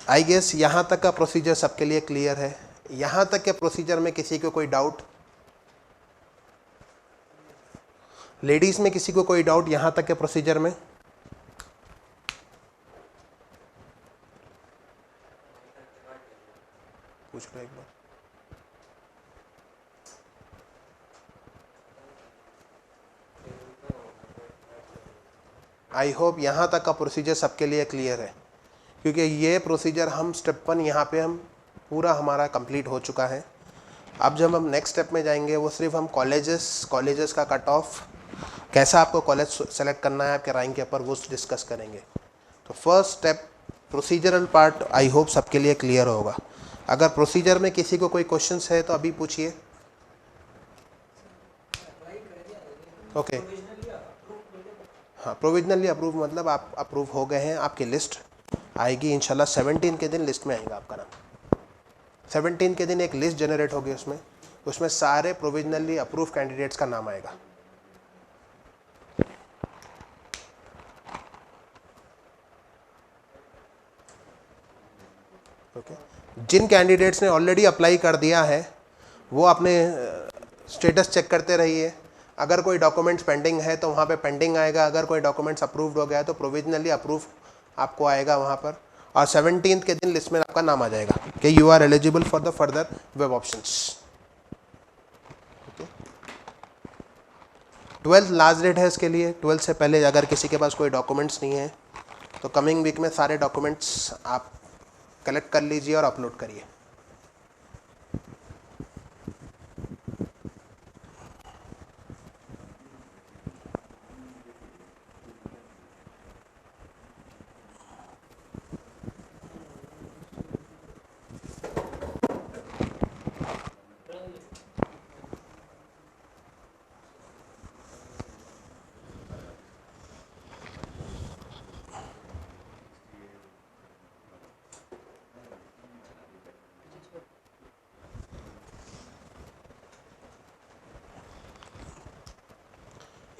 आई गेस यहाँ तक का प्रोसीजर सबके लिए क्लियर है। यहाँ तक के प्रोसीजर में किसी को कोई डाउट? लेडीज़ में किसी को कोई डाउट यहाँ तक के प्रोसीजर में? पूछ लो एक बार। आई होप यहाँ तक का प्रोसीजर सबके लिए क्लियर है, क्योंकि ये प्रोसीजर हम स्टेप 1 यहाँ पे हम पूरा हमारा कंप्लीट हो चुका है। अब जब हम नेक्स्ट स्टेप में जाएंगे वो सिर्फ हम कॉलेजेस का कट ऑफ, कैसा आपको कॉलेज सेलेक्ट करना है आपके रैंक के ऊपर, वो डिस्कस करेंगे। तो first step procedural part I hope सबके लिए क्लियर होगा। अगर प्रोसीजर में किसी को कोई क्वेश्चंस है तो अभी पूछिए। ओके हाँ, प्रोविजनली अप्रूव मतलब आप अप्रूव हो गए हैं, आपकी लिस्ट आएगी इंशाल्लाह 17 के दिन लिस्ट में आएगा आपका नाम। 17 के दिन एक लिस्ट जनरेट होगी, उसमें सारे प्रोविजनली अप्रूव कैंडिडेट्स का नाम आएगा। ओके जिन कैंडिडेट्स ने ऑलरेडी अप्लाई कर दिया है वो अपने स्टेटस चेक करते रहिए। अगर कोई डॉक्यूमेंट्स पेंडिंग है तो वहाँ पे पेंडिंग आएगा, अगर कोई डॉक्यूमेंट्स अप्रूव्ड हो गया है तो प्रोविजनली अप्रूव आपको आएगा वहाँ पर, और 17 के दिन लिस्ट में आपका नाम आ जाएगा कि you are eligible for the further web options. 12th last date है इसके लिए। 12th से पहले अगर किसी के पास कोई डॉक्यूमेंट्स नहीं है तो कमिंग वीक में सारे डॉक्यूमेंट्स आप कलेक्ट कर लीजिए और अपलोड करिए।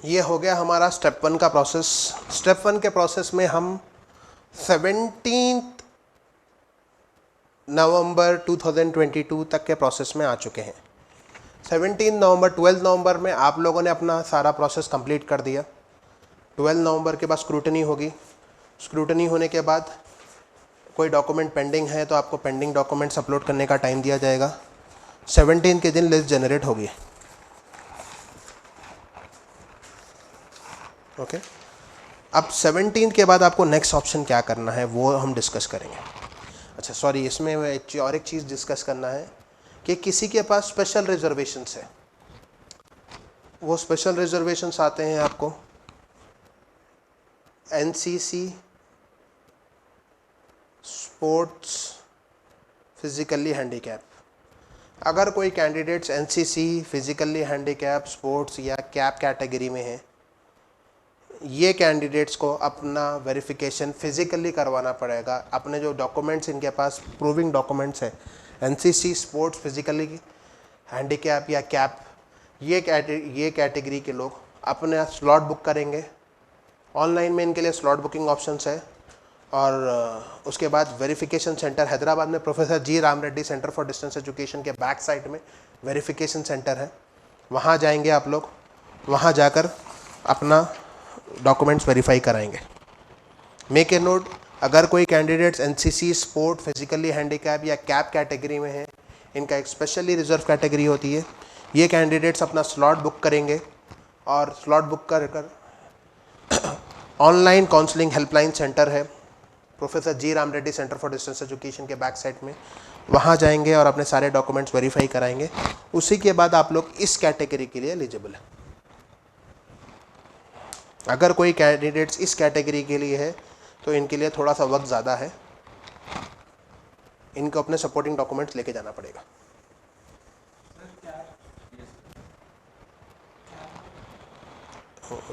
ये हो गया हमारा स्टेप 1 का प्रोसेस। स्टेप 1 के प्रोसेस में हम 17 नवंबर 2022 तक के प्रोसेस में आ चुके हैं। 17 नवंबर 12 नवंबर में आप लोगों ने अपना सारा प्रोसेस कंप्लीट कर दिया। 12 नवंबर के बाद स्क्रूटनी होगी। स्क्रूटनी होने के बाद कोई डॉक्यूमेंट पेंडिंग है तो आपको पेंडिंग डॉक्यूमेंट्स अपलोड करने का टाइम दिया जाएगा। 17 के दिन लिस्ट जनरेट होगी। ओके अब 17 के बाद आपको नेक्स्ट ऑप्शन क्या करना है वो हम डिस्कस करेंगे। अच्छा सॉरी, इसमें और एक चीज़ डिस्कस करना है कि किसी के पास स्पेशल रिजर्वेशंस है। वो स्पेशल रिजर्वेशंस आते हैं आपको एनसीसी, स्पोर्ट्स, फिजिकली हैंडीकैप। अगर कोई candidates NCC, physically handicap, sports या कैप कैटेगरी में है, ये कैंडिडेट्स को अपना वेरिफिकेशन फिज़िकली करवाना पड़ेगा। अपने जो डॉक्यूमेंट्स इनके पास प्रूविंग डॉक्यूमेंट्स है एनसीसी, स्पोर्ट्स, फिजिकली हैंडीकैप या कैप, ये कैटेगरी के लोग अपना स्लॉट बुक करेंगे। ऑनलाइन में इनके लिए स्लॉट बुकिंग ऑप्शंस है। और उसके बाद वेरिफिकेशन सेंटर हैदराबाद में professor G Ram Reddy centre for distance education के बैक साइड में वेरिफिकेशन सेंटर है। वहाँ जाएंगे आप लोग, वहाँ जाकर अपना डॉक्यूमेंट्स वेरीफाई कराएंगे। मेक ए नोट, अगर कोई candidates NCC, sport, physically handicap या कैप कैटेगरी में है, इनका एक स्पेशली रिजर्व कैटेगरी होती है। ये कैंडिडेट्स अपना स्लॉट बुक करेंगे और स्लॉट बुक कर ऑनलाइन काउंसलिंग हेल्पलाइन सेंटर है professor G Ram Reddy centre for distance education के बैक साइड में, वहाँ जाएंगे और अपने सारे डॉक्यूमेंट्स वेरीफाई कराएंगे। उसी के बाद आप लोग इस कैटेगरी के लिए एलिजिबल है। अगर कोई कैंडिडेट्स इस कैटेगरी के लिए है तो इनके लिए थोड़ा सा वक्त ज़्यादा है, इनको अपने सपोर्टिंग डॉक्यूमेंट्स लेके जाना पड़ेगा।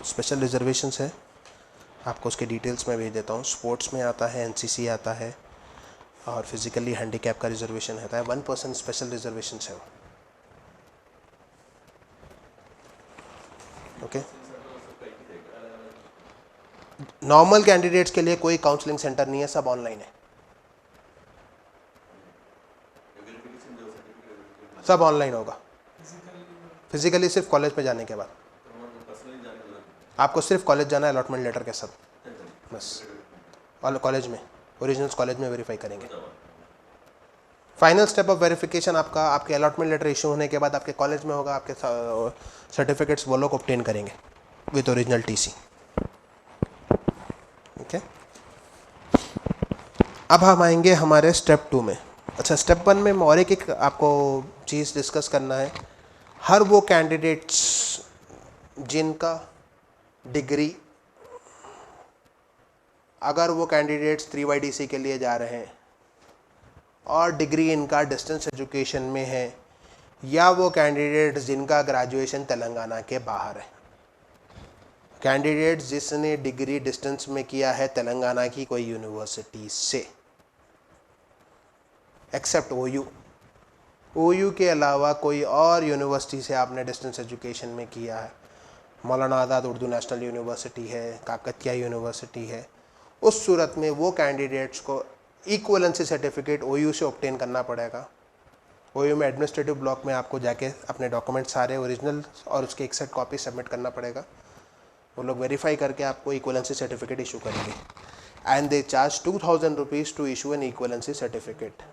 स्पेशल रिजर्वेशंस है, आपको उसके डिटेल्स में भेज देता हूँ। स्पोर्ट्स में आता है, एनसीसी आता है, और फिजिकली हैंडीकैप का रिजर्वेशन रहता है। 1% स्पेशल रिजर्वेशन है वो। ओके, नॉर्मल कैंडिडेट्स के लिए कोई काउंसलिंग सेंटर नहीं है, सब ऑनलाइन है, सब ऑनलाइन होगा। फिजिकली सिर्फ कॉलेज पे जाने के बाद, आपको सिर्फ कॉलेज जाना है अलॉटमेंट लेटर के साथ बस, और कॉलेज में ओरिजिनल्स कॉलेज में वेरीफाई करेंगे। फाइनल स्टेप ऑफ वेरिफिकेशन आपका आपके अलॉटमेंट लेटर इशू होने के बाद आपके कॉलेज में होगा। आपके सर्टिफिकेट्स वो लोग ऑब्टेन करेंगे विथ ओरिजिनल टीसी। ओके, अब हम आएंगे हमारे स्टेप 2 में। अच्छा, स्टेप 1 में और एक आपको चीज़ डिस्कस करना है। हर वो कैंडिडेट्स जिनका डिग्री, अगर वो कैंडिडेट्स 3YDC के लिए जा रहे हैं और डिग्री इनका डिस्टेंस एजुकेशन में है, या वो कैंडिडेट्स जिनका ग्रेजुएशन तेलंगाना के बाहर है, कैंडिडेट्स जिसने डिग्री डिस्टेंस में किया है तेलंगाना की कोई यूनिवर्सिटी से, एक्सेप्ट ओयू के अलावा कोई और यूनिवर्सिटी से आपने डिस्टेंस एजुकेशन में किया है, मौलाना आज़ाद उर्दू नेशनल यूनिवर्सिटी है, काकतिया यूनिवर्सिटी है, उस सूरत में वो कैंडिडेट्स को इक्वलेंसी सर्टिफिकेट ओयू से ऑब्टेन करना पड़ेगा। ओयू में एडमिनिस्ट्रेटिव ब्लॉक में आपको जाके अपने डॉक्यूमेंट सारे ओरिजिनल और उसके एक सेट कॉपी सबमिट करना पड़ेगा। वो लोग वेरीफाई करके आपको इक्वलेंसी सर्टिफिकेट इशू करेंगे, and they charge 2000 rupees to issue an equivalency certificate.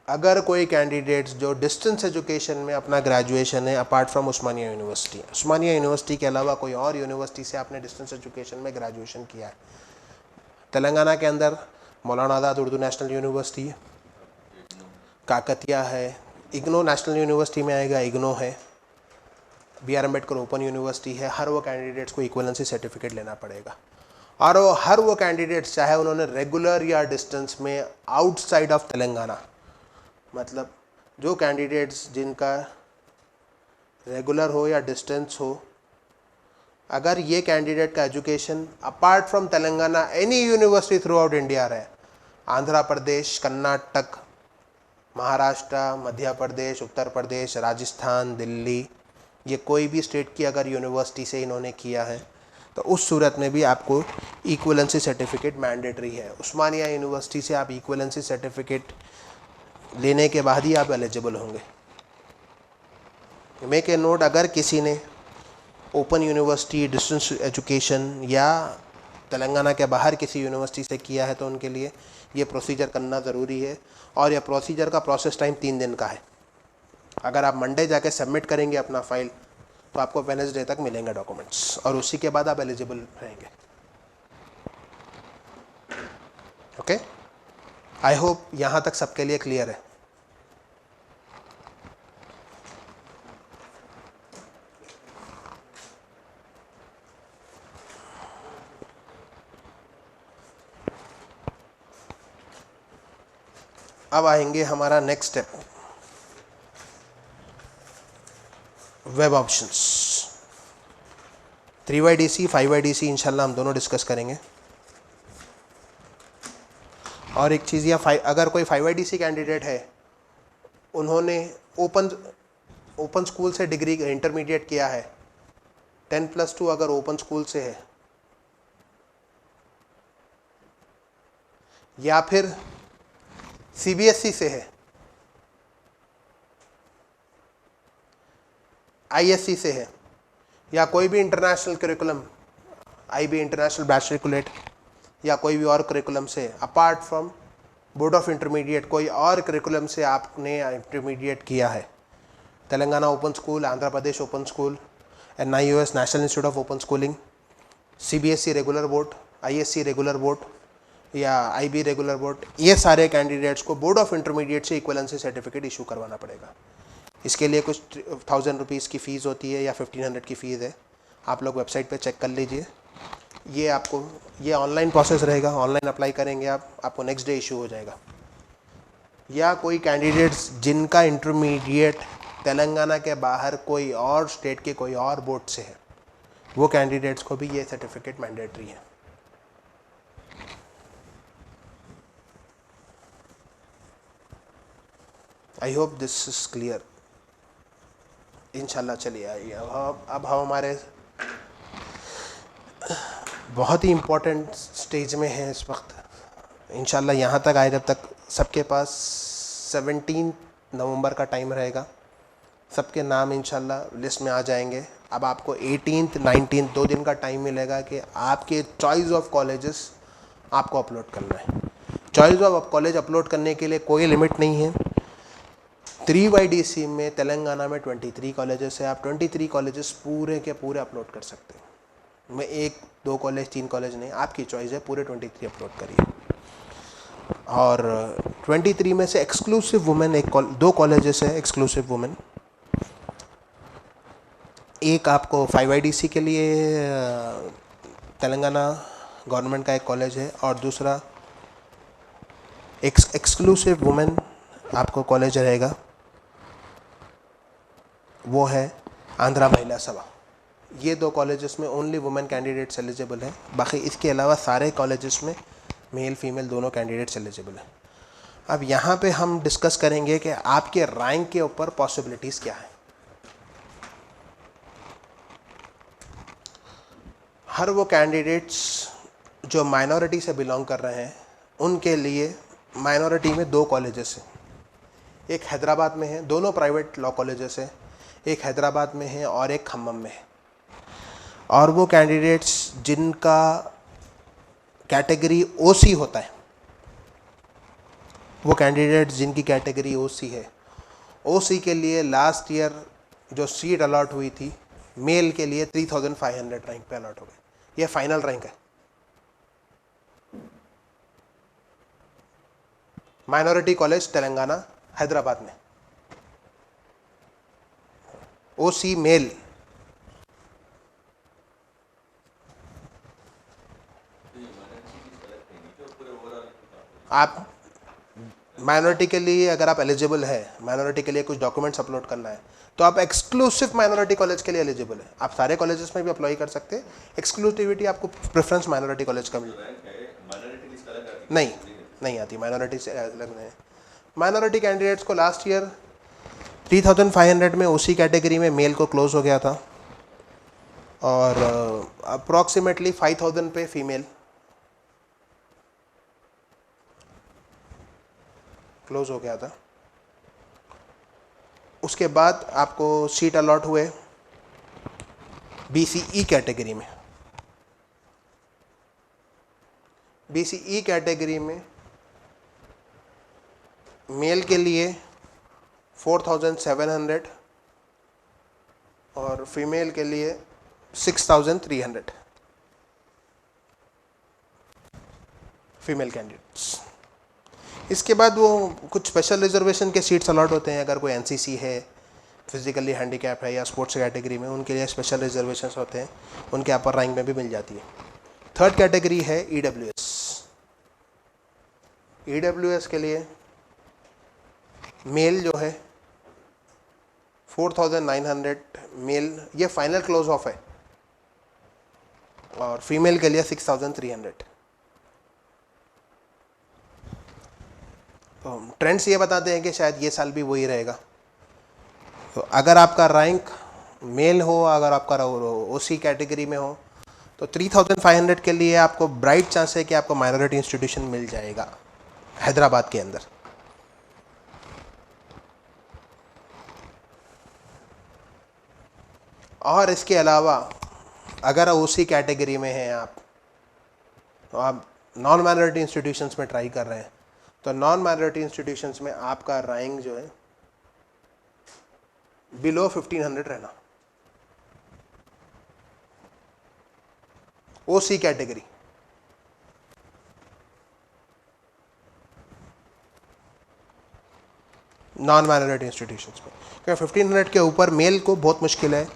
अगर कोई कैंडिडेट्स जो डिस्टेंस एजुकेशन में अपना ग्रेजुएशन है apart from Osmania university, Osmania university के अलावा कोई और यूनिवर्सिटी से आपने डिस्टेंस एजुकेशन में ग्रेजुएशन किया है, तेलंगाना के अंदर मौलाना आज़ाद उर्दू नेशनल यूनिवर्सिटी है, काकतिया है, इग्नो नेशनल यूनिवर्सिटी में आएगा, इग्नो है, BR अम्बेडकर ओपन यूनिवर्सिटी है, हर वो कैंडिडेट्स को इक्वलेंसी सर्टिफिकेट लेना पड़ेगा। और हर वो कैंडिडेट्स चाहे उन्होंने रेगुलर या डिस्टेंस में आउटसाइड ऑफ तेलंगाना, मतलब जो कैंडिडेट्स जिनका रेगुलर हो या डिस्टेंस हो, अगर ये कैंडिडेट का education apart from Telangana any university through out India रहे, आंध्र प्रदेश, कर्नाटक, महाराष्ट्र, मध्य प्रदेश, उत्तर प्रदेश, राजस्थान, दिल्ली, ये कोई भी स्टेट की अगर यूनिवर्सिटी से इन्होंने किया है, तो उस सूरत में भी आपको इक्वलेंसी सर्टिफिकेट मैंडेटरी है। उस्मानिया यूनिवर्सिटी से आप इक्वलेंसी सर्टिफिकेट लेने के बाद ही आप एलिजिबल होंगे। मेक ए नोट, अगर किसी ने ओपन यूनिवर्सिटी डिस्टेंस एजुकेशन या तेलंगाना के बाहर किसी यूनिवर्सिटी से किया है तो उनके लिए ये प्रोसीजर करना ज़रूरी है, और यह प्रोसीजर का प्रोसेस टाइम 3 दिन का है। अगर आप मंडे जाके सबमिट करेंगे अपना फाइल तो आपको वेडनेसडे तक मिलेंगे डॉक्यूमेंट्स, और उसी के बाद आप एलिजिबल रहेंगे। ओके, आई होप यहाँ तक सबके लिए क्लियर है। अब आएंगे हमारा next step, web options. 3YDC 5YDC इंशाल्लाह हम दोनों डिस्कस करेंगे। और एक चीज़, अगर कोई 5YDC कैंडिडेट है, उन्होंने ओपन स्कूल से डिग्री इंटरमीडिएट किया है, 10+2 अगर ओपन स्कूल से है, या फिर CBSE से है, ISC से है, या कोई भी international curriculum, IB international bachelor या कोई भी और करिकुलम से, apart from board of intermediate कोई और करिकुलम से आपने इंटरमीडिएट किया है, Telangana open school, Andhra Pradesh open school, NIOS national institute of open schooling, CBSE regular board, ISC regular board या IB रेगुलर बोर्ड, ये सारे कैंडिडेट्स को बोर्ड ऑफ इंटरमीडिएट से इक्वलेंसी सर्टिफिकेट इशू करवाना पड़ेगा। इसके लिए कुछ 1000 रुपीज़ की फ़ीस होती है या 1500 की फ़ीस है, आप लोग वेबसाइट पे चेक कर लीजिए। ये आपको ये ऑनलाइन प्रोसेस रहेगा, ऑनलाइन अप्लाई करेंगे आप, आपको नेक्स्ट डे इशू हो जाएगा। या कोई कैंडिडेट्स जिनका इंटरमीडिएट तेलंगाना के बाहर कोई और स्टेट के कोई और बोर्ड से है, वो कैंडिडेट्स को भी ये सर्टिफिकेट मैंडेटरी है। I hope this is clear. इंशाल्लाह चलिए आइए अब हम हमारे बहुत ही इम्पोर्टेंट स्टेज में हैं इस वक्त। इंशाल्लाह यहाँ तक आए जब तक सबके पास 17 नवंबर का टाइम रहेगा, सबके नाम इंशाल्लाह लिस्ट में आ जाएंगे। अब आपको 18th 19th 2 दिन का टाइम मिलेगा कि आपके चॉइस ऑफ कॉलेजेस आपको अपलोड करना है। चॉइस ऑफ कॉलेज अपलोड करने के लिए कोई लिमिट नहीं है। 3YDC में तेलंगाना में 23 कॉलेजेस है, आप 23 कॉलेजेस पूरे के पूरे अपलोड कर सकते हैं। मैं 1 2 कॉलेज 3 कॉलेज नहीं, आपकी चॉइस है, पूरे 23 अपलोड करिए। और 23 में से एक्सक्लूसिव वुमेन 2 कॉलेजेस है एक्सक्लूसिव वुमेन। एक आपको 5IDC के लिए तेलंगाना गवर्नमेंट का एक कॉलेज है, और दूसरा एक्सक्लूसिव वुमेन आपको कॉलेज रहेगा, वो है आंध्रा महिला सभा। ये 2 कॉलेजेस में ओनली वुमेन कैंडिडेट्स एलिजिबल है, बाकी इसके अलावा सारे कॉलेजेस में मेल फीमेल दोनों कैंडिडेट्स एलिजिबल है। अब यहाँ पे हम डिस्कस करेंगे कि आपके रैंक के ऊपर पॉसिबिलिटीज़ क्या है। हर वो कैंडिडेट्स जो माइनॉरिटी से बिलोंग कर रहे हैं उनके लिए माइनॉरिटी में 2 कॉलेजेस हैं। एक हैदराबाद में है, दोनों प्राइवेट लॉ कॉलेजेस हैं, एक हैदराबाद में है और एक खम्मम में है। और वो कैंडिडेट्स जिनका कैटेगरी OC होता है, वो कैंडिडेट्स जिनकी कैटेगरी OC है, OC के लिए लास्ट ईयर जो सीट अलॉट हुई थी मेल के लिए 3500 रैंक पे अलॉट हो गई। ये फाइनल रैंक है माइनॉरिटी कॉलेज तेलंगाना हैदराबाद में। OC मेल आप माइनॉरिटी के लिए अगर आप एलिजिबल है, माइनॉरिटी के लिए कुछ डॉक्यूमेंट्स अपलोड करना है, तो आप एक्सक्लूसिव माइनॉरिटी कॉलेज के लिए एलिजिबल है। आप सारे कॉलेजेस में भी अप्लाई कर सकते हैं, एक्सक्लूसिविटी आपको प्रेफरेंस माइनॉरिटी कॉलेज का मिल नहीं नहीं आती, माइनॉरिटी से अलग नहीं। माइनॉरिटी कैंडिडेट्स को लास्ट ईयर 3500 में OC कैटेगरी में मेल को क्लोज हो गया था, और अप्रॉक्सीमेटली 5000 पे फीमेल क्लोज हो गया था। उसके बाद आपको सीट अलॉट हुए BCE कैटेगरी में। BCE कैटेगरी में मेल के लिए 4700 और फीमेल के लिए 6300 फीमेल कैंडिडेट्स। इसके बाद वो कुछ स्पेशल रिजर्वेशन के सीट्स अलॉट होते हैं। अगर कोई NCC है, फिजिकली हैंडीकैप है या स्पोर्ट्स कैटेगरी में, उनके लिए स्पेशल रिजर्वेशंस होते हैं, उनके अपर रैंक में भी मिल जाती है। 3rd कैटेगरी है EWS। EWS के लिए मेल जो है 4900 मेल, ये फाइनल क्लोज ऑफ है, और फीमेल के लिए 6300। तो ट्रेंड्स ये बताते हैं कि शायद ये साल भी वही रहेगा। तो अगर आपका रैंक मेल हो, अगर आपका OC कैटेगरी में हो, तो 3500 के लिए आपको ब्राइट चांस है कि आपको माइनॉरिटी इंस्टीट्यूशन मिल जाएगा हैदराबाद के अंदर। और इसके अलावा अगर OC कैटेगरी में हैं आप, तो आप नॉन माइनॉरिटी इंस्टीट्यूशंस में ट्राई कर रहे हैं, तो नॉन माइनॉरिटी इंस्टीट्यूशंस में आपका रैंक जो है बिलो 1500 रहना। OC category non minority institutions में, क्योंकि 1500 के ऊपर मेल को बहुत मुश्किल है।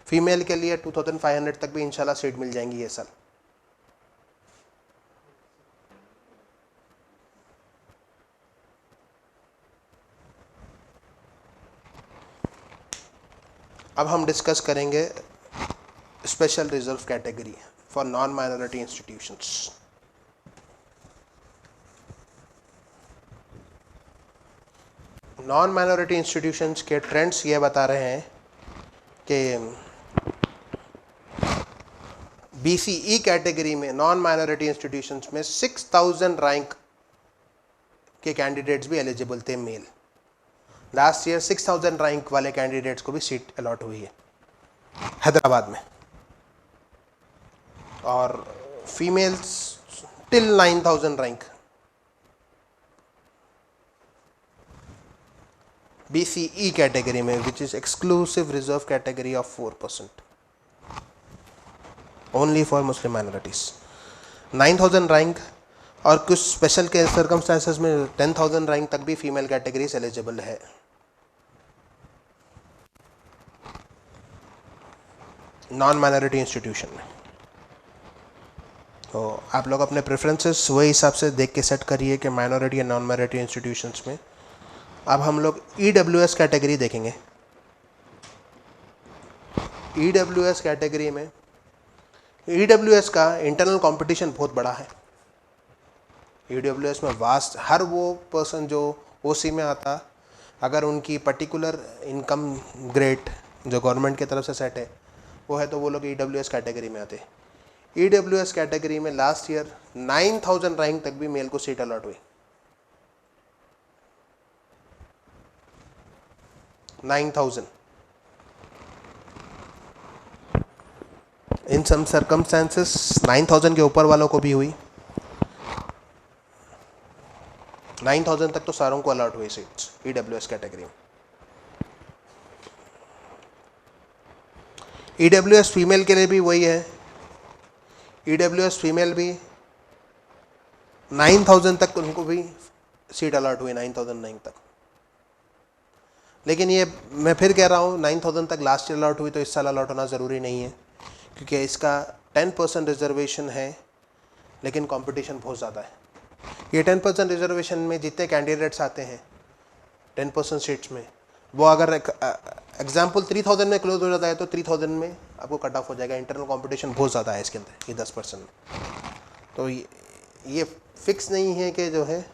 फीमेल के लिए 2500 तक भी इंशाल्लाह सीट मिल जाएंगी ये साल। अब हम डिस्कस करेंगे special reserve category for non minority institutions. Non minority institutions के ट्रेंड्स ये बता रहे हैं कि BCE कैटेगरी में नॉन माइनॉरिटी इंस्टीट्यूशंस में 6000 रैंक के कैंडिडेट्स भी एलिजिबल थे मेल। लास्ट ईयर 6000 रैंक वाले कैंडिडेट्स को भी सीट अलॉट हुई है हैदराबाद में, और females till 9000 rank. BCE category में, which is exclusive reserve category of 4%, only for Muslim minorities. 9000 rank और कुछ स्पेशल के सर्कमस्टांसेस में 10,000 रैंक तक भी फीमेल कैटेगरीज एलिजिबल है। नॉन माइनॉरिटी इंस्टीट्यूशन में तो आप लोग अपने प्रेफरेंसेस वही हिसाब से देख के सेट करिए कि माइनॉरिटी या नॉन माइनॉरिटी इंस्टीट्यूशंस में। अब हम लोग EWS कैटेगरी देखेंगे। EWS कैटेगरी में EWS का इंटरनल कंपटीशन बहुत बड़ा है। EWS में वास्ट, हर वो पर्सन जो OC में आता, अगर उनकी पर्टिकुलर इनकम ग्रेड जो गवर्नमेंट की तरफ से सेट है वो है, तो वो लोग EWS कैटेगरी में आते। EWS कैटेगरी में लास्ट ईयर 9000 रैंक तक भी मेल को सीट अलॉट हुई। 9000। इन सम सर्कमस्टांसेस 9000 के ऊपर वालों को भी हुई। 9000 तक तो सारों को अलॉट हुई सीट्स EWS कैटेगरी में। EWS फीमेल के लिए भी वही है। EWS फीमेल भी 9000 तक उनको भी सीट अलॉट हुई, 9009 तक। लेकिन ये मैं फिर कह रहा हूँ, 9000 तक लास्ट ईयर अलॉट हुई तो इस साल अलॉट होना ज़रूरी नहीं है, क्योंकि इसका 10% रिजर्वेशन है, लेकिन कंपटीशन बहुत ज़्यादा है। ये 10% रिजर्वेशन में जितने कैंडिडेट्स आते हैं 10% सीट्स में, वो अगर एग्जाम्पल 3000 में क्लोज हो जाता है तो 3000 में आपको कट ऑफ हो जाएगा। इंटरनल कंपटीशन बहुत ज़्यादा है इसके अंदर, ये 10% में। तो ये फिक्स नहीं है कि जो है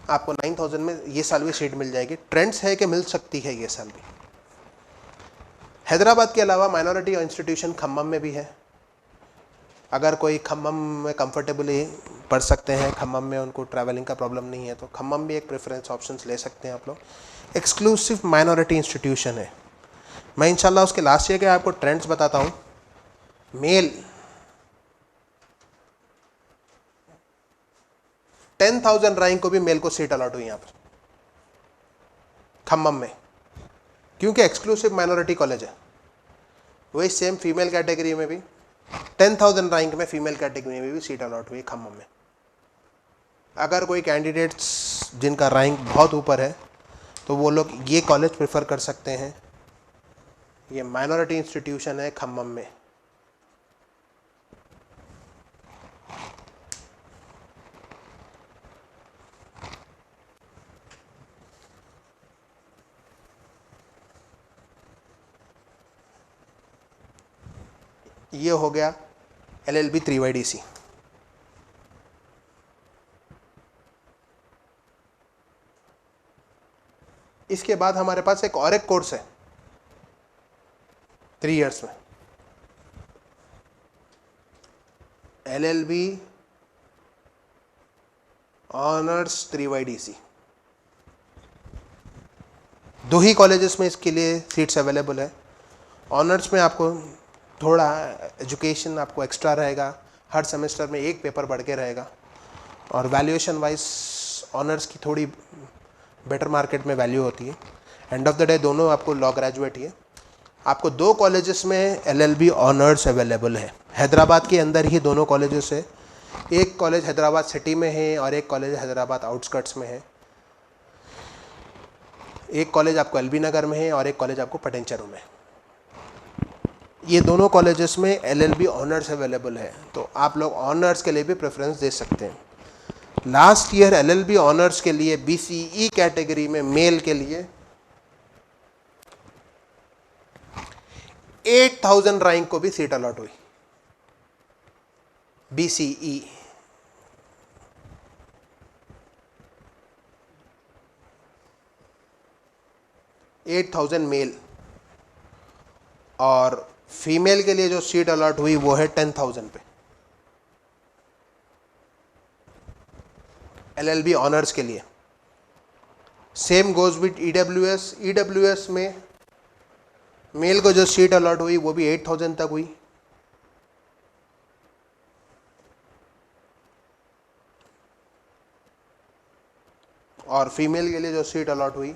आपको 9000 में ये साल भी सीट मिल जाएगी। ट्रेंड्स है कि मिल सकती है ये साल भी। हैदराबाद के अलावा माइनॉरिटी इंस्टीट्यूशन खम्मम में भी है। अगर कोई खम्मम में कंफर्टेबली पढ़ सकते हैं, खम्मम में उनको ट्रैवलिंग का प्रॉब्लम नहीं है, तो खम्मम भी एक प्रेफरेंस ऑप्शंस ले सकते हैं आप लोग। एक्सक्लूसिव माइनॉरिटी इंस्टीट्यूशन है। मैं इंशाल्लाह उसके लास्ट ईयर के आपको ट्रेंड्स बताता हूँ। मेल 10,000 रैंक को भी मेल को सीट अलॉट हुई यहाँ पर खम्मम में, क्योंकि एक्सक्लूसिव माइनॉरिटी कॉलेज है। वही सेम फीमेल कैटेगरी में भी 10,000 रैंक में फीमेल कैटेगरी में भी सीट अलॉट हुई खम्मम में। अगर कोई कैंडिडेट्स जिनका रैंक बहुत ऊपर है तो वो लोग ये कॉलेज प्रेफर कर सकते हैं। ये माइनॉरिटी इंस्टीट्यूशन है खम्मम में। ये हो गया LLB 3YDC। इसके बाद हमारे पास एक और एक कोर्स है 3 इयर्स में, LLB ऑनर्स 3YDC। 2 ही कॉलेजेस में इसके लिए सीट्स अवेलेबल है। ऑनर्स में आपको थोड़ा एजुकेशन आपको एक्स्ट्रा रहेगा, हर सेमेस्टर में एक पेपर बढ़ के रहेगा, और वैल्यूएशन वाइज ऑनर्स की थोड़ी बेटर मार्केट में वैल्यू होती है। एंड ऑफ द डे दोनों आपको लॉ ग्रेजुएट ही है। आपको 2 कॉलेजेस में LLB ऑनर्स अवेलेबल है। हैदराबाद के अंदर ही दोनों कॉलेजेस है। एक कॉलेज हैदराबाद सिटी में है और एक कॉलेज हैदराबाद आउटस्कर्ट्स में है। एक कॉलेज आपको LB नगर में है और एक कॉलेज आपको पटेंचरू में है। ये दोनों कॉलेजेस में LLB ऑनर्स अवेलेबल है, तो आप लोग ऑनर्स के लिए भी प्रेफरेंस दे सकते हैं। लास्ट ईयर LLB ऑनर्स के लिए BCE कैटेगरी में मेल के लिए 8000 रैंक को भी सीट अलॉट हुई, BCE। 8000 मेल, और फीमेल के लिए जो सीट अलॉट हुई वो है 10,000 पे, LLB ऑनर्स के लिए। Same goes with EWS। EWS में मेल को जो सीट अलॉट हुई वो भी 8000 तक हुई, और फीमेल के लिए जो सीट अलॉट हुई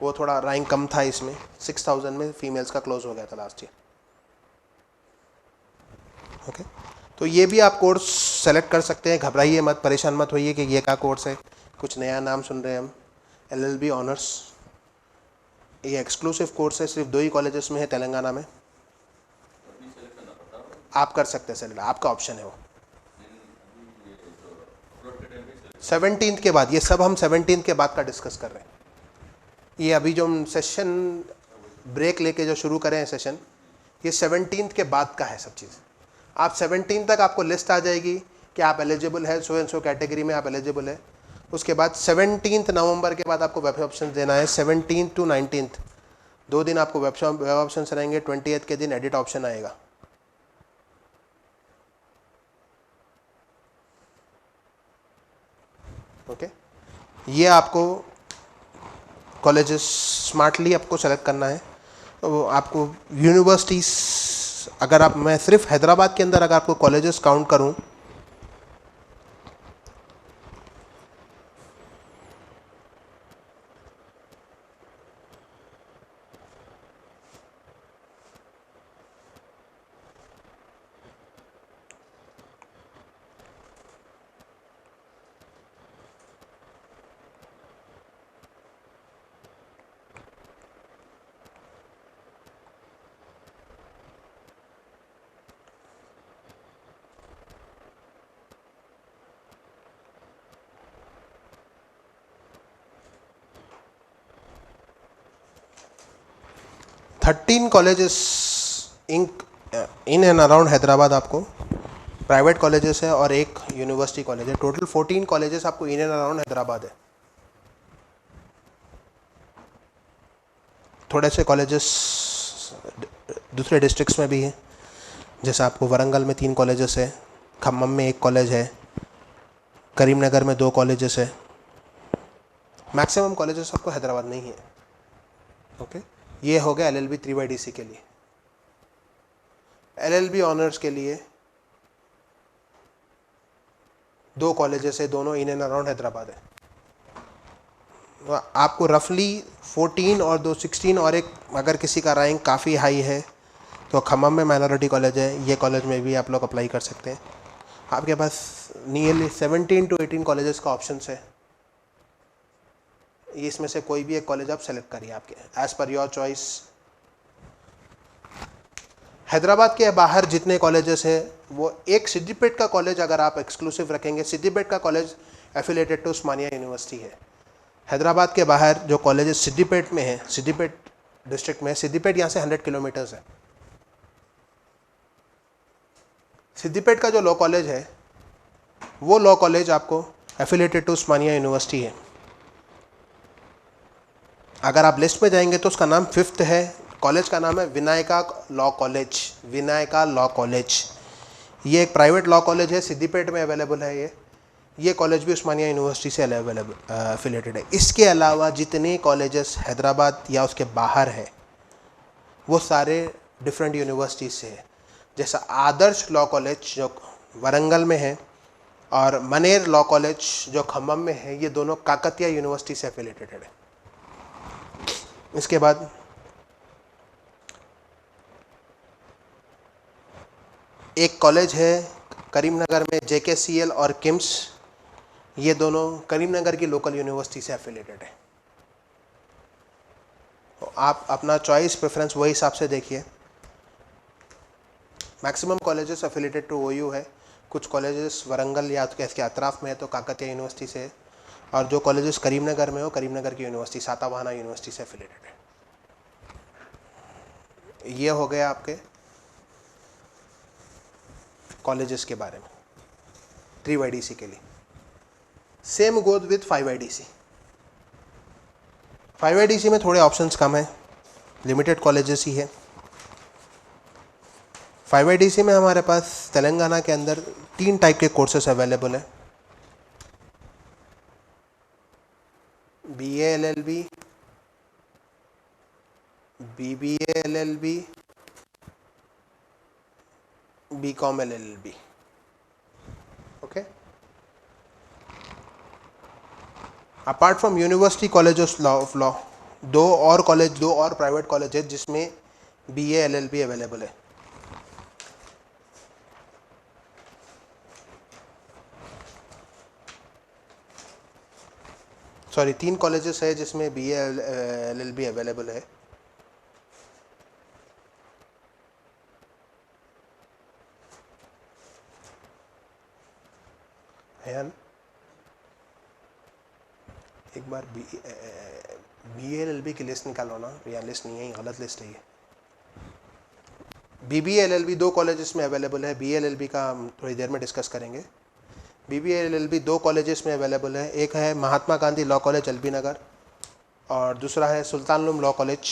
वो थोड़ा रैंक कम था, इसमें 6000 में फीमेल्स का क्लोज हो गया था लास्ट ईयर। ओके, तो ये भी आप कोर्स सेलेक्ट कर सकते हैं, घबराइए मत, परेशान मत होइए कि ये क्या कोर्स है, कुछ नया नाम सुन रहे हैं हम। LLB ऑनर्स, ये एक्सक्लूसिव कोर्स है, सिर्फ 2 ही कॉलेजेस में है तेलंगाना में। आप कर सकते हैं सेलेक्ट, आपका ऑप्शन है वो। 17th के बाद, ये सब हम 17th के बाद का डिस्कस कर रहे हैं। ये अभी जो हम सेशन ब्रेक लेके जो शुरू करें हैं सेशन, ये 17th के बाद का है सब चीज़। आप 17 तक आपको लिस्ट आ जाएगी कि आप एलिजिबल है, सो एंड सो कैटेगरी में आप एलिजिबल है। उसके बाद 17 नवंबर के बाद आपको वेब ऑप्शन देना है। 17 to 19 2 दिन आपको वेब ऑप्शन रहेंगे। 20th के दिन एडिट ऑप्शन आएगा। ओके, ये आपको कॉलेजेस स्मार्टली आपको सेलेक्ट करना है। तो आपको यूनिवर्सिटीज़, अगर आप, मैं सिर्फ हैदराबाद के अंदर अगर आपको कॉलेजेस काउंट करूं, 13 colleges in and around Hyderabad आपको प्राइवेट कॉलेजेस है, और एक यूनिवर्सिटी कॉलेज है। टोटल 14 कॉलेजेस आपको इन एंड अराउंड हैदराबाद है। थोड़े से कॉलेजेस दूसरे डिस्ट्रिक्ट्स में भी हैं, जैसे आपको वरंगल में 3 कॉलेजेस है, खम्मम में 1 कॉलेज है, करीमनगर में 2 कॉलेजेस है। मैक्सिमम कॉलेजेस आपको हैदराबाद में ही है। ओके, ये हो गया LLB 3/DC के लिए। LLB ऑनर्स के लिए 2 कॉलेजेस है, दोनों इन एंड अराउंड हैदराबाद है। आपको रफली 14 और 2 16, और एक अगर किसी का रैंक काफ़ी हाई है तो खम्मम में माइनॉरिटी कॉलेज है, ये कॉलेज में भी आप लोग अप्लाई कर सकते हैं। आपके पास नियरली 17 to 18 कॉलेजेस का ऑप्शन है। इसमें से कोई भी एक कॉलेज आप सेलेक्ट करिए, आपके as per your choice. Hyderabad के बाहर जितने कॉलेजेस हैं, वो एक सिद्दीपेट का कॉलेज अगर आप एक्सक्लूसिव रखेंगे, सिद्दीपेट का college affiliated to Osmania University है। हैदराबाद के बाहर जो कॉलेजेस सिद्दीपेट में है, सिद्दीपेट डिस्ट्रिक्ट में, सिद्दीपेट यहाँ से 100 किलोमीटर्स है। सिद्दीपेट का जो लॉ कॉलेज है, वो लॉ कॉलेज आपको एफिलेटेड टू उस्मानिया यूनिवर्सिटी है। अगर आप लिस्ट में जाएंगे तो उसका नाम 5th है। कॉलेज का नाम है Vinayaka law college. Vinayaka law college, ये एक प्राइवेट लॉ कॉलेज है, सिद्दीपेट में अवेलेबल है। ये कॉलेज भी उस्मानिया यूनिवर्सिटी से एफिलेटेड है। इसके अलावा जितने कॉलेजेस हैदराबाद या उसके बाहर है, वो सारे डिफरेंट यूनिवर्सिटी से है। जैसा आदर्श लॉ कॉलेज जो वरंगल में है, और मनेर लॉ कॉलेज जो खम्मम में है, ये दोनों काकतिया यूनिवर्सिटी से एफिलेटेड है। इसके बाद एक कॉलेज है करीमनगर में, JKCL और किम्स, ये दोनों करीमनगर की लोकल यूनिवर्सिटी से एफिलेटेड है। तो आप अपना चॉइस प्रेफरेंस वही हिसाब से देखिए। Maximum colleges affiliated to OU है। कुछ कॉलेजेस वरंगल या इसके अतराफ में है तो काकतिया यूनिवर्सिटी से है, और जो कॉलेजेस करीमनगर में हो, करीमनगर की यूनिवर्सिटी सातावाहना यूनिवर्सिटी से एफिलेटेड है। ये हो गया आपके कॉलेजेस के बारे में 3 YDC के लिए। Same goes with 5 YDC। 5 YDC में थोड़े ऑप्शंस कम है, लिमिटेड कॉलेजेस ही है। 5 YDC में हमारे पास तेलंगाना के अंदर 3 टाइप के कोर्सेस अवेलेबल है। BA LLB, BBA LLB, BCom LLB। Okay. Apart from university college of law दो और प्राइवेट कॉलेज है जिसमें BA LLB अवेलेबल है। सॉरी 3 कॉलेजेस है जिसमें BA LLB अवेलेबल है। एक बार BA LLB की लिस्ट निकालो ना, या लिस्ट नहीं है, गलत लिस्ट है ये। BBA LLB 2 कॉलेजेस में अवेलेबल है। BA LLB का हम थोड़ी देर में डिस्कस करेंगे। BBA LLB 2 कॉलेजेस में अवेलेबल है। एक है महात्मा गांधी लॉ कॉलेज एलबी नगर और दूसरा है सुल्तानुल लॉ कॉलेज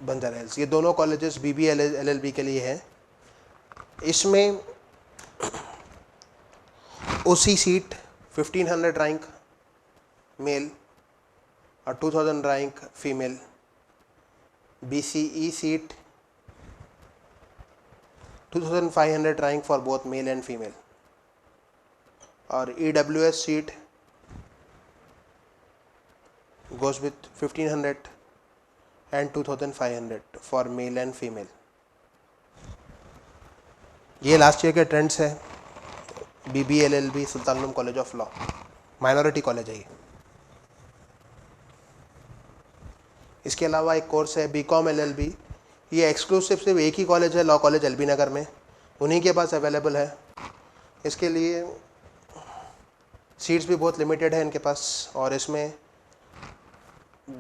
बंजारा हिल्स। ये दोनों कॉलेजेस BBA LLB के लिए हैं। इसमें OC सीट 1500 रैंक मेल और 2000 rank female. BCE seat 2500 rank for both male and female और EWS seat goes with 1500 and 2500 for male and female। ये लास्ट ईयर के ट्रेंड्स है। BBA LLB सुल्तानुल college of law minority college है ये। इसके अलावा एक कोर्स है BCom LLB। ये एक्सक्लूसिव सिर्फ एक ही कॉलेज है, लॉ कॉलेज एलबी नगर में, उन्हीं के पास अवेलेबल है। इसके लिए सीट्स भी बहुत लिमिटेड है इनके पास और इसमें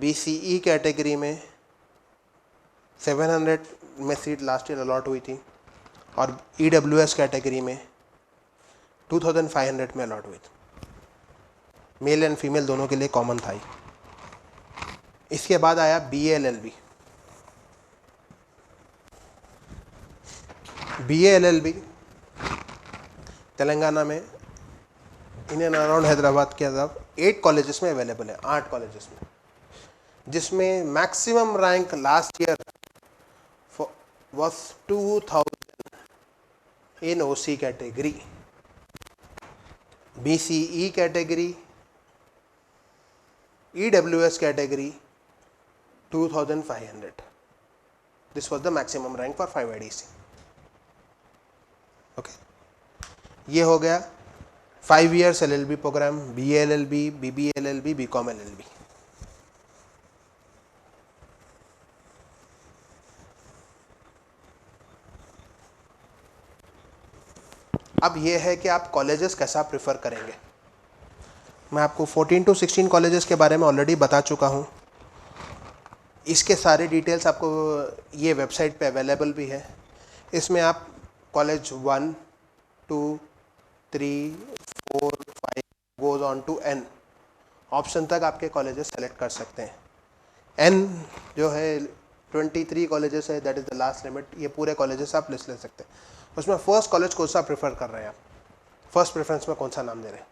BCE कैटेगरी में 700 में सीट लास्ट ईयर अलॉट हुई थी और EWS कैटेगरी में 2500 में अलॉट हुई थी। मेल एंड फीमेल दोनों के लिए कॉमन था। इसके बाद आया BA LLB। BA LLB Telangana में इन एंड अराउंड हैदराबाद के अंदर 8 कॉलेजेस में अवेलेबल है, 8 कॉलेजेस में, जिसमें maximum rank last year was 2000 in OC category. BCE category, EWS category 2500। This was the maximum rank for 5 IDC। Okay, ये हो गया 5 years LLB programme, BA LLB, BBA LLB, BCom LLB। अब ये है कि आप कॉलेजेस कैसा प्रेफर करेंगे। मैं आपको 14 to 16 कॉलेजेस के बारे में ऑलरेडी बता चुका हूँ। इसके सारे डिटेल्स आपको ये वेबसाइट पे अवेलेबल भी है। इसमें आप college 1, 2, 3, 4, 5 goes on to N option तक आपके कॉलेजेस सेलेक्ट कर सकते हैं। N जो है 23 कॉलेजेस है, that is the last limit. ये पूरे कॉलेजेस आप लिस्ट ले सकते हैं। उसमें फर्स्ट कॉलेज कौन सा प्रेफर कर रहे हैं आप, फर्स्ट प्रेफरेंस में कौन सा नाम दे रहे हैं।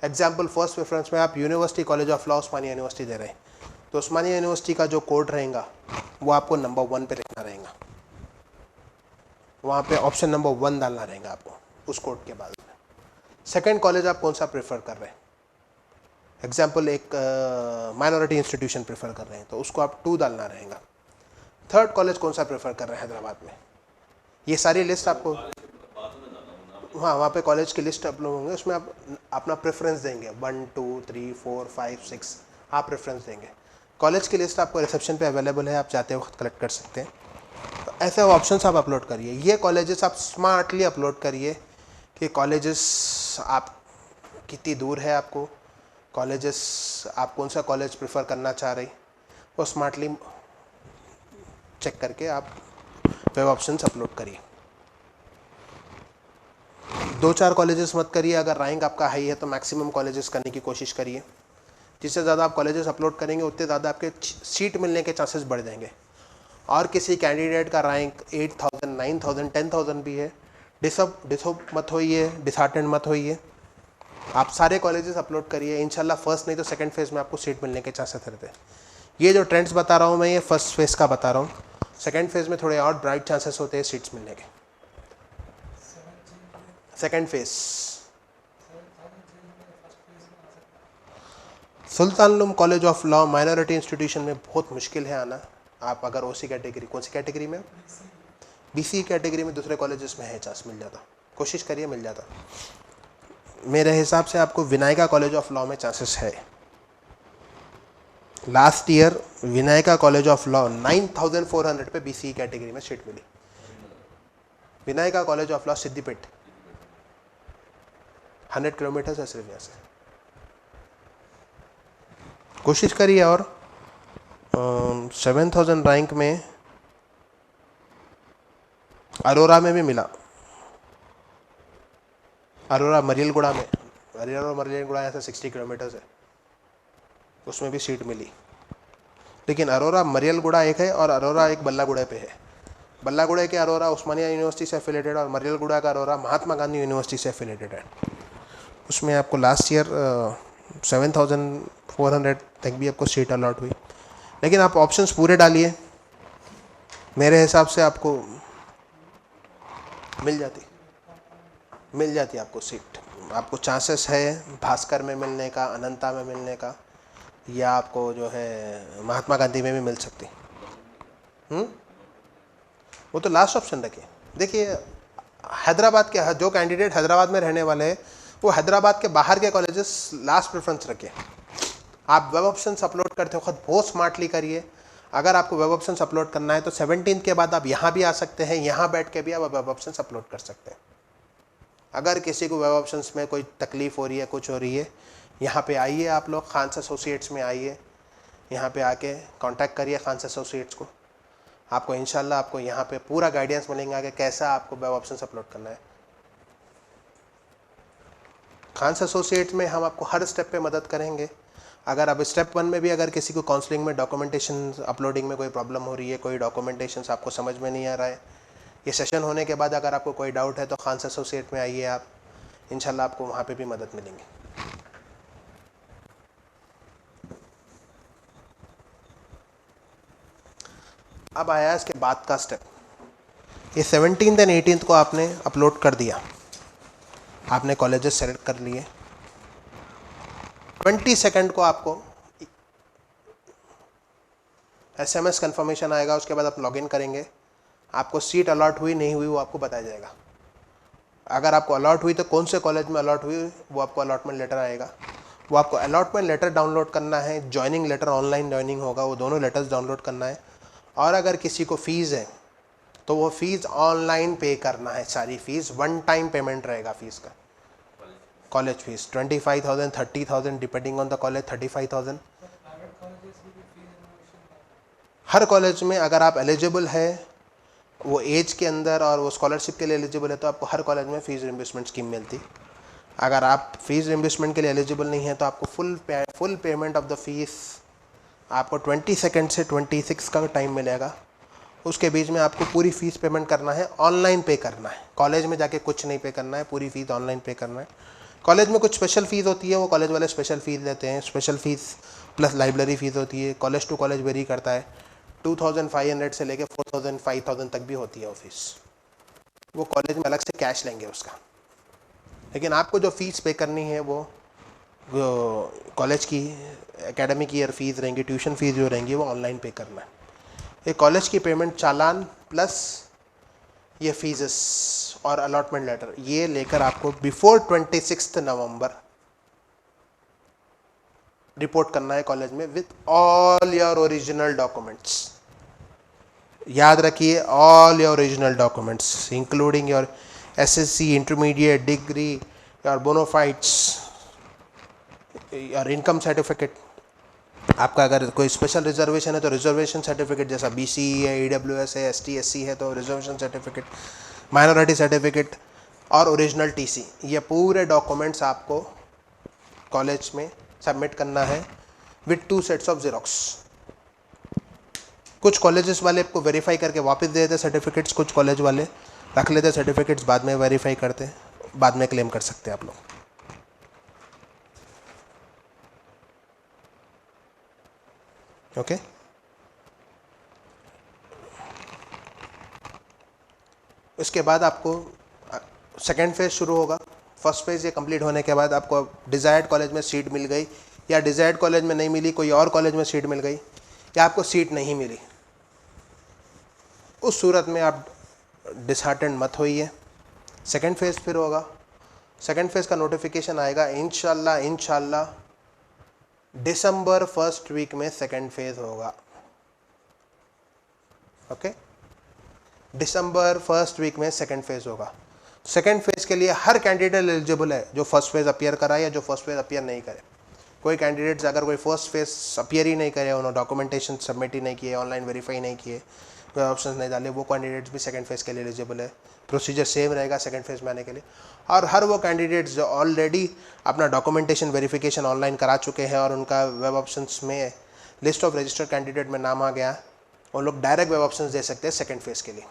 एग्जाम्पल फर्स्ट प्रेफरेंस में आप university college of law Osmania university दे रहे हैं, तो उस्मानिया यूनिवर्सिटी का जो कोड रहेगा वो आपको नंबर 1 पे लिखना रहेगा। वहाँ पे ऑप्शन नंबर 1 डालना रहेगा आपको उस कोड के बाद में। सेकेंड कॉलेज आप कौन सा प्रेफर कर रहे हैं, एग्जाम्पल एक माइनॉरिटी इंस्टीट्यूशन प्रेफर कर रहे हैं तो उसको आप 2 डालना रहेगा। थर्ड कॉलेज कौन सा प्रेफर कर रहे हैं हैदराबाद में, ये सारी लिस्ट आपको, हाँ वहाँ पे कॉलेज की लिस्ट अपलोड होंगे, उसमें आप अपना प्रेफरेंस देंगे 1, 2, 3, 4, 5, 6 आप प्रेफरेंस देंगे। कॉलेज की लिस्ट आपको रिसेप्शन पे अवेलेबल है, आप जाते वक्त कलेक्ट कर सकते हैं। तो ऐसे ऑप्शंस आप अपलोड करिए। ये कॉलेजेस आप स्मार्टली अपलोड करिए कि कॉलेजेस आप कितनी दूर है आपको, कॉलेजेस आप कौन सा कॉलेज प्रेफर करना चाह रही, वो स्मार्टली चेक करके आप वेब ऑप्शंस अपलोड करिए। 2-4 कॉलेजेस मत करिए। अगर रैंक आपका हाई है तो मैक्सिमम कॉलेजेस करने की कोशिश करिए। जिससे ज़्यादा आप कॉलेजेस अपलोड करेंगे उतने ज़्यादा आपके सीट मिलने के चांसेस बढ़ जाएंगे। और किसी कैंडिडेट का रैंक 8,000, 9,000, 10,000 भी है, डिसअप मत होइए, डिसहार्टेंड मत होइए। आप सारे कॉलेजेस अपलोड करिए, इंशाल्लाह फर्स्ट नहीं तो सेकंड फेज़ में आपको सीट मिलने के चांसेस रहते हैं। ये जो ट्रेंड्स बता रहा हूँ मैं, ये फर्स्ट फेज़ का बता रहा हूँ। सेकंड फेज़ में थोड़े और ब्राइट चांसेस होते हैं सीट्स मिलने के। Second phase सुल्तानुल college of law minority institution में बहुत मुश्किल है आना। आप अगर ओसी कैटेगरी, कौन सी कैटेगरी में, बीसी कैटेगरी में दूसरे कॉलेजेस में है चांस, मिल जाता, कोशिश करिए मिल जाता। मेरे हिसाब से आपको विनायका कॉलेज ऑफ लॉ में चांसेस है। Last year Vinayaka College of Law 9,400 पे बीसी कैटेगरी में सीट मिली। Vinayaka College of Law Siddipet, 100 kilometre है सिर्फ यहाँ से। कोशिश करिए। और 7,000 रैंक में अरोरा में भी मिला, अरोरा मरियलगुड़ा में, अरोरा मरियलगुड़ा यहाँ से 60 किलोमीटर है, उसमें भी सीट मिली। लेकिन अरोरा मरियलगुड़ा एक है और अरोरा एक बल्लागुड़ा पे है। बल्लागुड़ा के अरोरा उस्मानिया यूनिवर्सिटी से एफिलेटेड और मरियलगुड़ा का अरोरा महात्मा गांधी यूनिवर्सिटी से एफिलेटेड है। उसमें आपको लास्ट ईयर 7,400 तक भी आपको सीट अलॉट हुई। लेकिन आप ऑप्शंस पूरे डालिए, मेरे हिसाब से आपको मिल जाती आपको सीट। आपको चांसेस है भास्कर में मिलने का, अनंता में मिलने का, या आपको जो है महात्मा गांधी में भी मिल सकती। वो तो लास्ट ऑप्शन रखिए। देखिए हैदराबाद के जो कैंडिडेट हैदराबाद में रहने वाले हैं वो हैदराबाद के बाहर के कॉलेजेस लास्ट प्रेफरेंस रखिए। आप वेब ऑप्शंस अपलोड करते वक्त बहुत स्मार्टली करिए। अगर आपको वेब ऑप्शंस अपलोड करना है तो 17 के बाद आप यहाँ भी आ सकते हैं, यहाँ बैठ के भी आप वेब ऑप्शंस अपलोड कर सकते हैं। अगर किसी को वेब ऑप्शंस में कोई तकलीफ हो रही है, कुछ हो रही है, यहाँ पे आइए, आप लोग खान्स एसोसिएट्स में आइए, यहाँ पे आके कांटेक्ट करिए खान्स एसोसिएट्स को। आपको इंशाल्लाह आपको यहाँ पे पूरा गाइडेंस मिलेगा कि कैसा आपको वेब ऑप्शंस अपलोड करना है। खान्स एसोसिएट्स में हम आपको हर स्टेप पे मदद करेंगे। अगर अब स्टेप 1 में भी अगर किसी को काउंसलिंग में डॉक्यूमेंटेशन अपलोडिंग में कोई प्रॉब्लम हो रही है, कोई डॉक्यूमेंटेशन आपको समझ में नहीं आ रहा है, ये सेशन होने के बाद अगर आपको कोई डाउट है तो खान्स एसोसिएट में आइए आप, इंशाल्लाह आपको वहाँ पे भी मदद मिलेंगी। अब आया इसके बाद का स्टेप। ये 17 एंड 18 को आपने अपलोड कर दिया, आपने कॉलेजेस सेलेक्ट कर लिए। 22 को आपको SMS कंफर्मेशन आएगा, उसके बाद आप लॉगिन करेंगे, आपको सीट अलॉट हुई नहीं हुई वो आपको बताया जाएगा। अगर आपको अलॉट हुई तो कौन से कॉलेज में अलॉट हुई वो आपको अलॉटमेंट लेटर आएगा। वो आपको अलॉटमेंट लेटर डाउनलोड करना है, ज्वाइनिंग लेटर ऑनलाइन ज्वाइनिंग होगा, वो दोनों लेटर्स डाउनलोड करना है। और अगर किसी को फ़ीस है तो वो फ़ीस ऑनलाइन पे करना है। सारी फ़ीस 1 टाइम पेमेंट रहेगा फ़ीस का। College fees 25,000, 30,000 depending on the college, 35,000। Her college में अगर आप एलिजिबल है वो एज के अंदर और वो स्कॉलरशिप के लिए एलिजिबल है तो आपको हर कॉलेज में फ़ीस रिम्बर्समेंट स्कीम मिलती। अगर आप फीस रिम्बर्समेंट के लिए एलिजिबल नहीं है तो आपको full payment of the fees आपको 22 से 26 का टाइम मिलेगा। उसके बीच में आपको पूरी फ़ीस पेमेंट करना है, ऑनलाइन पे करना है। कॉलेज में जाके कुछ नहीं पे करना है, पूरी फ़ीस ऑनलाइन पे करना है। कॉलेज में कुछ स्पेशल फ़ीस होती है, वो कॉलेज वाले स्पेशल फ़ीस लेते हैं। Special fees plus library fees होती है, कॉलेज टू कॉलेज वेरी करता है। 2,500 से लेके 4,000, 5,000 तक भी होती है वो फीस। वो कॉलेज में अलग से कैश लेंगे उसका। लेकिन आपको जो फ़ीस पे करनी है वो कॉलेज की एकेडमिक ईयर फ़ीस रहेंगी, ट्यूशन फ़ीस जो रहेंगी वो ऑनलाइन पे करना है। ये कॉलेज की पेमेंट चालान प्लस ये फीसेस और अलॉटमेंट लेटर ये लेकर आपको बिफोर 26 नवंबर रिपोर्ट करना है कॉलेज में with all your original documents. याद रखिए, all your original documents including your SSC, intermediate, degree, your bonafides, your income certificate, आपका अगर कोई स्पेशल रिजर्वेशन है तो रिजर्वेशन सर्टिफिकेट, जैसा BC है, EWS है, ST SC है तो रिजर्वेशन सर्टिफिकेट, माइनॉरिटी सर्टिफिकेट और ओरिजिनल TC, ये पूरे डॉक्यूमेंट्स आपको कॉलेज में सबमिट करना है विथ 2 सेट्स ऑफ ज़ेरॉक्स। कुछ कॉलेजेस वाले आपको वेरीफाई करके वापस दे देते सर्टिफिकेट्स, कुछ कॉलेज वाले रख लेते सर्टिफिकेट्स, बाद में वेरीफाई करते, बाद में क्लेम कर सकते हैं आप लोग। ओके इसके बाद आपको सेकेंड फेज शुरू होगा। फर्स्ट फेज ये कंप्लीट होने के बाद आपको डिज़ायर्ड कॉलेज में सीट मिल गई या डिज़ायर्ड कॉलेज में नहीं मिली, कोई और कॉलेज में सीट मिल गई या आपको सीट नहीं मिली, उस सूरत में आप डिसहार्टेंड मत होइए। सेकेंड फेज फिर होगा। सेकेंड फेज का नोटिफिकेशन आएगा इंशाल्लाह दिसंबर फर्स्ट वीक में सेकेंड फेज होगा। ओके दिसंबर फर्स्ट वीक में सेकेंड फेज होगा। सेकेंड फेज के लिए हर कैंडिडेट एलिजिबल है जो फर्स्ट फेज अपीयर करा या जो फर्स्ट फेज अपीयर नहीं करे। कोई कैंडिडेट्स अगर कोई फर्स्ट फेज अपीयर ही नहीं करे, उन्होंने डॉक्यूमेंटेशन सबमिट ही नहीं किए, ऑनलाइन वेरीफाई नहीं किए, कोई ऑप्शन नहीं डाले, वो कैंडिडेट्स भी सेकंड फेज के लिए एलिजिबल है। प्रोसीजर सेम रहेगा सेकंड फेज में आने के लिए। और हर वो कैंडिडेट्स जो ऑलरेडी अपना डॉक्यूमेंटेशन वेरिफिकेशन ऑनलाइन करा चुके हैं और उनका वेब ऑप्शंस में लिस्ट ऑफ रजिस्टर्ड कैंडिडेट में नाम आ गया, वो लोग डायरेक्ट वेब ऑप्शंस दे सकते हैं सेकंड फेज के लिए।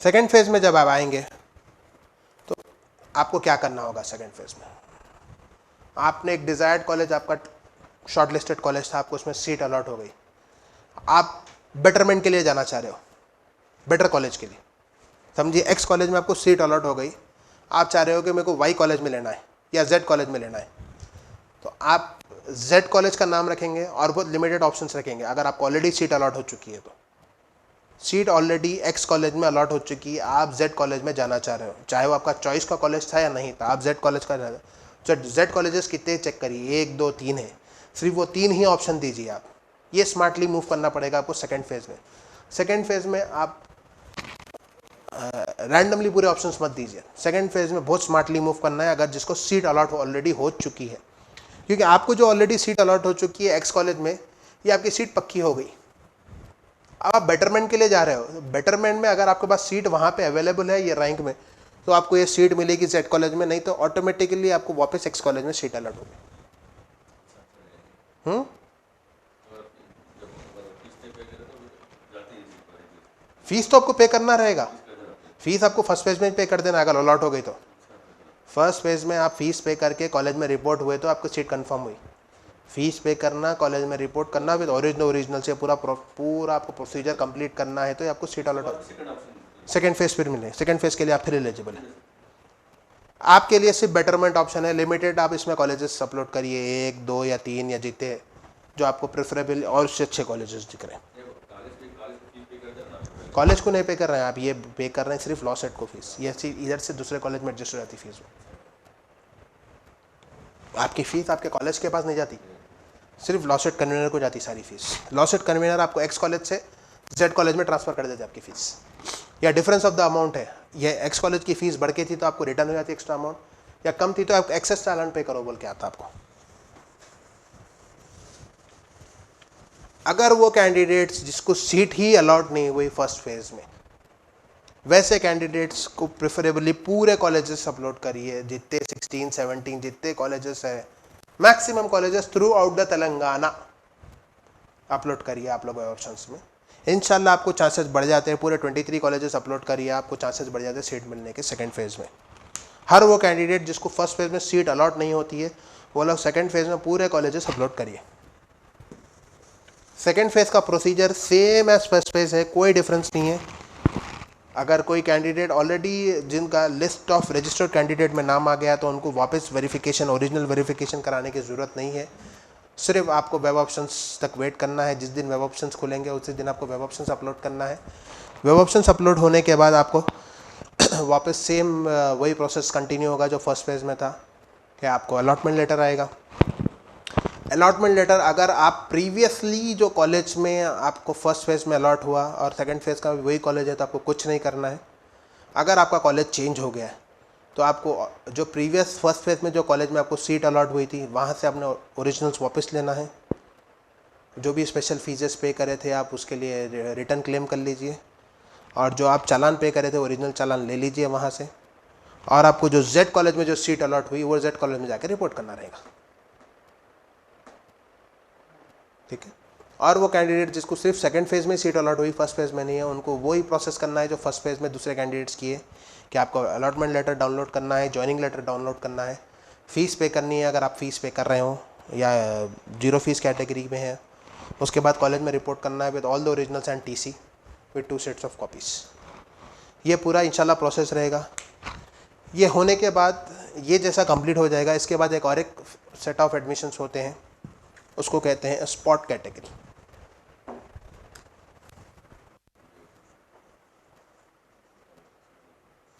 सेकंड फेज में जब आप आएंगे तो आपको क्या करना होगा। सेकंड फेज में आपने एक डिज़ायर्ड कॉलेज, आपका शॉर्ट लिस्टेड कॉलेज था, आपको उसमें सीट अलॉट हो गई, आप बेटरमेंट के लिए जाना चाह रहे हो, बेटर कॉलेज के लिए, समझिए एक्स कॉलेज में आपको सीट अलॉट हो गई, आप चाह रहे हो कि मेरे को वाई कॉलेज में लेना है या जेड कॉलेज में लेना है, तो आप जेड कॉलेज का नाम रखेंगे और बहुत लिमिटेड ऑप्शंस रखेंगे। अगर आपको ऑलरेडी सीट अलॉट हो चुकी है तो सीट ऑलरेडी एक्स कॉलेज में अलॉट हो चुकी है, आप जेड कॉलेज में जाना चाह रहे हो, चाहे वो आपका चॉइस का कॉलेज था या नहीं था, आप जेड कॉलेज का जेड कॉलेजेस कितने चेक करिए, 1 2 3 है, सिर्फ वो 3 ही ऑप्शन दीजिए आप। ये स्मार्टली मूव करना पड़ेगा आपको सेकेंड फेज में। सेकेंड फेज में आप रैंडमली पूरे ऑप्शंस मत दीजिए। सेकेंड फेज में बहुत स्मार्टली मूव करना है अगर जिसको सीट अलॉट ऑलरेडी हो चुकी है, क्योंकि आपको जो ऑलरेडी सीट अलॉट हो चुकी है एक्स कॉलेज में, ये आपकी सीट पक्की हो गई। अब आप बेटरमेंट के लिए जा रहे हो, बेटरमेंट में अगर आपके पास सीट वहाँ पे अवेलेबल है ये रैंक में, तो आपको ये सीट मिलेगी जेड कॉलेज में, नहीं तो ऑटोमेटिकली आपको वापस एक्स कॉलेज में सीट अलॉट होगी। फीस तो आपको पे करना रहेगा, फीस आपको फर्स्ट फेज में पे कर देना अगर अलॉट हो गई तो। फर्स्ट फेज में आप फीस पे करके कॉलेज में रिपोर्ट हुए तो आपको सीट कंफर्म हुई। फीस पे करना, कॉलेज में रिपोर्ट करना, विद ओरिजिनल से पूरा आपको प्रोसीजर कंप्लीट करना है तो आपको सीट अलॉट हो। सेकेंड फेज फिर मिले, सेकेंड फेज के लिए आप फिर एलिजिबल है। आपके लिए सिर्फ बेटरमेंट ऑप्शन है, लिमिटेड आप इसमें कॉलेजेस अपलोड करिए, 1 2 या 3 या जितने जो आपको प्रेफरेबल और उससे अच्छे कॉलेजेस दिख रहे हैं। कॉलेज को नहीं पे कर रहे हैं आप, ये पे कर रहे हैं सिर्फ लॉ सेट को फीस, ये इधर से दूसरे कॉलेज में एडजस्ट हो जाती फीस। आपकी फीस आपके कॉलेज के पास नहीं जाती, सिर्फ लॉ सेट कन्वीनर को जाती सारी फीस। लॉ सेट कन्वीनर आपको एक्स कॉलेज से जेड कॉलेज में ट्रांसफर कर देते आपकी फीस, या डिफरेंस ऑफ द अमाउंट है, ये एक्स कॉलेज की फीस बढ़ के थी तो आपको रिटर्न हो जाती एक्स्ट्रा अमाउंट, या कम थी तो आप एक्सेस चालान पे करो बोल के आता आपको। अगर वो कैंडिडेट्स जिसको सीट ही अलॉट नहीं हुई फर्स्ट फेज में, वैसे कैंडिडेट्स को प्रेफरेबली पूरे कॉलेजेस अपलोड करिए, जितने 16 17 जितने कॉलेजेस है, maximum colleges through out the Telangana upload करिए आप लोग ऑप्शंस में। इंशाल्लाह आपको चांसेस बढ़ जाते हैं, पूरे 23 कॉलेजेस अपलोड करिए, आपको चांसेस बढ़ जाते हैं सीट मिलने के सेकंड फेज में। हर वो कैंडिडेट जिसको फर्स्ट फेज में सीट अलॉट नहीं होती है, वो लोग सेकंड फेज में पूरे कॉलेजेस अपलोड करिए। सेकेंड फेज का procedure same as first phase है, कोई डिफरेंस नहीं है। अगर कोई कैंडिडेट ऑलरेडी जिनका लिस्ट ऑफ रजिस्टर्ड कैंडिडेट में नाम आ गया तो उनको वापस वेरिफिकेशन, ओरिजिनल वेरिफिकेशन कराने की ज़रूरत नहीं है। सिर्फ आपको वेब ऑप्शंस तक वेट करना है, जिस दिन वेब ऑप्शंस खुलेंगे उसी दिन आपको वेब ऑप्शंस अपलोड करना है। वेब ऑप्शंस अपलोड होने के बाद आपको वापस सेम वही प्रोसेस कंटिन्यू होगा जो फर्स्ट फेज में था, कि आपको अलॉटमेंट लेटर आएगा। अलॉटमेंट लेटर अगर आप प्रीवियसली जो कॉलेज में आपको फर्स्ट फेज में अलॉट हुआ और सेकंड फेज का वही कॉलेज है तो आपको कुछ नहीं करना है। अगर आपका कॉलेज चेंज हो गया है तो आपको जो प्रीवियस फर्स्ट फेज में जो कॉलेज में आपको सीट अलॉट हुई थी वहाँ से अपने ओरिजिनल्स वापस लेना है। जो भी स्पेशल फीसेस पे करे थे आप उसके लिए रिटर्न क्लेम कर लीजिए, और जो आप चालान पे करे थे ओरिजिनल चालान ले लीजिए वहाँ से, और आपको जो जेड कॉलेज में जो सीट अलॉट हुई वो जेड कॉलेज में जाकर रिपोर्ट करना रहेगा। ठीक है। और वो कैंडिडेट जिसको सिर्फ सेकंड फेज़ में सीट अलॉट हुई, फर्स्ट फेज़ में नहीं है, उनको वही प्रोसेस करना है जो फर्स्ट फेज़ में दूसरे कैंडिडेट्स किए, कि आपको अलॉटमेंट लेटर डाउनलोड करना है, ज्वाइनिंग लेटर डाउनलोड करना है, फ़ीस पे करनी है अगर आप फ़ीस पे कर रहे हो या जीरो फीस कैटेगरी में है। उसके बाद कॉलेज में रिपोर्ट करना है with all the originals and TC with 2 sets of copies. ये पूरा इंशाल्लाह प्रोसेस रहेगा। ये होने के बाद ये जैसा कंप्लीट हो जाएगा, इसके बाद एक सेट ऑफ एडमिशन्स होते हैं, उसको कहते हैं स्पॉट कैटेगरी।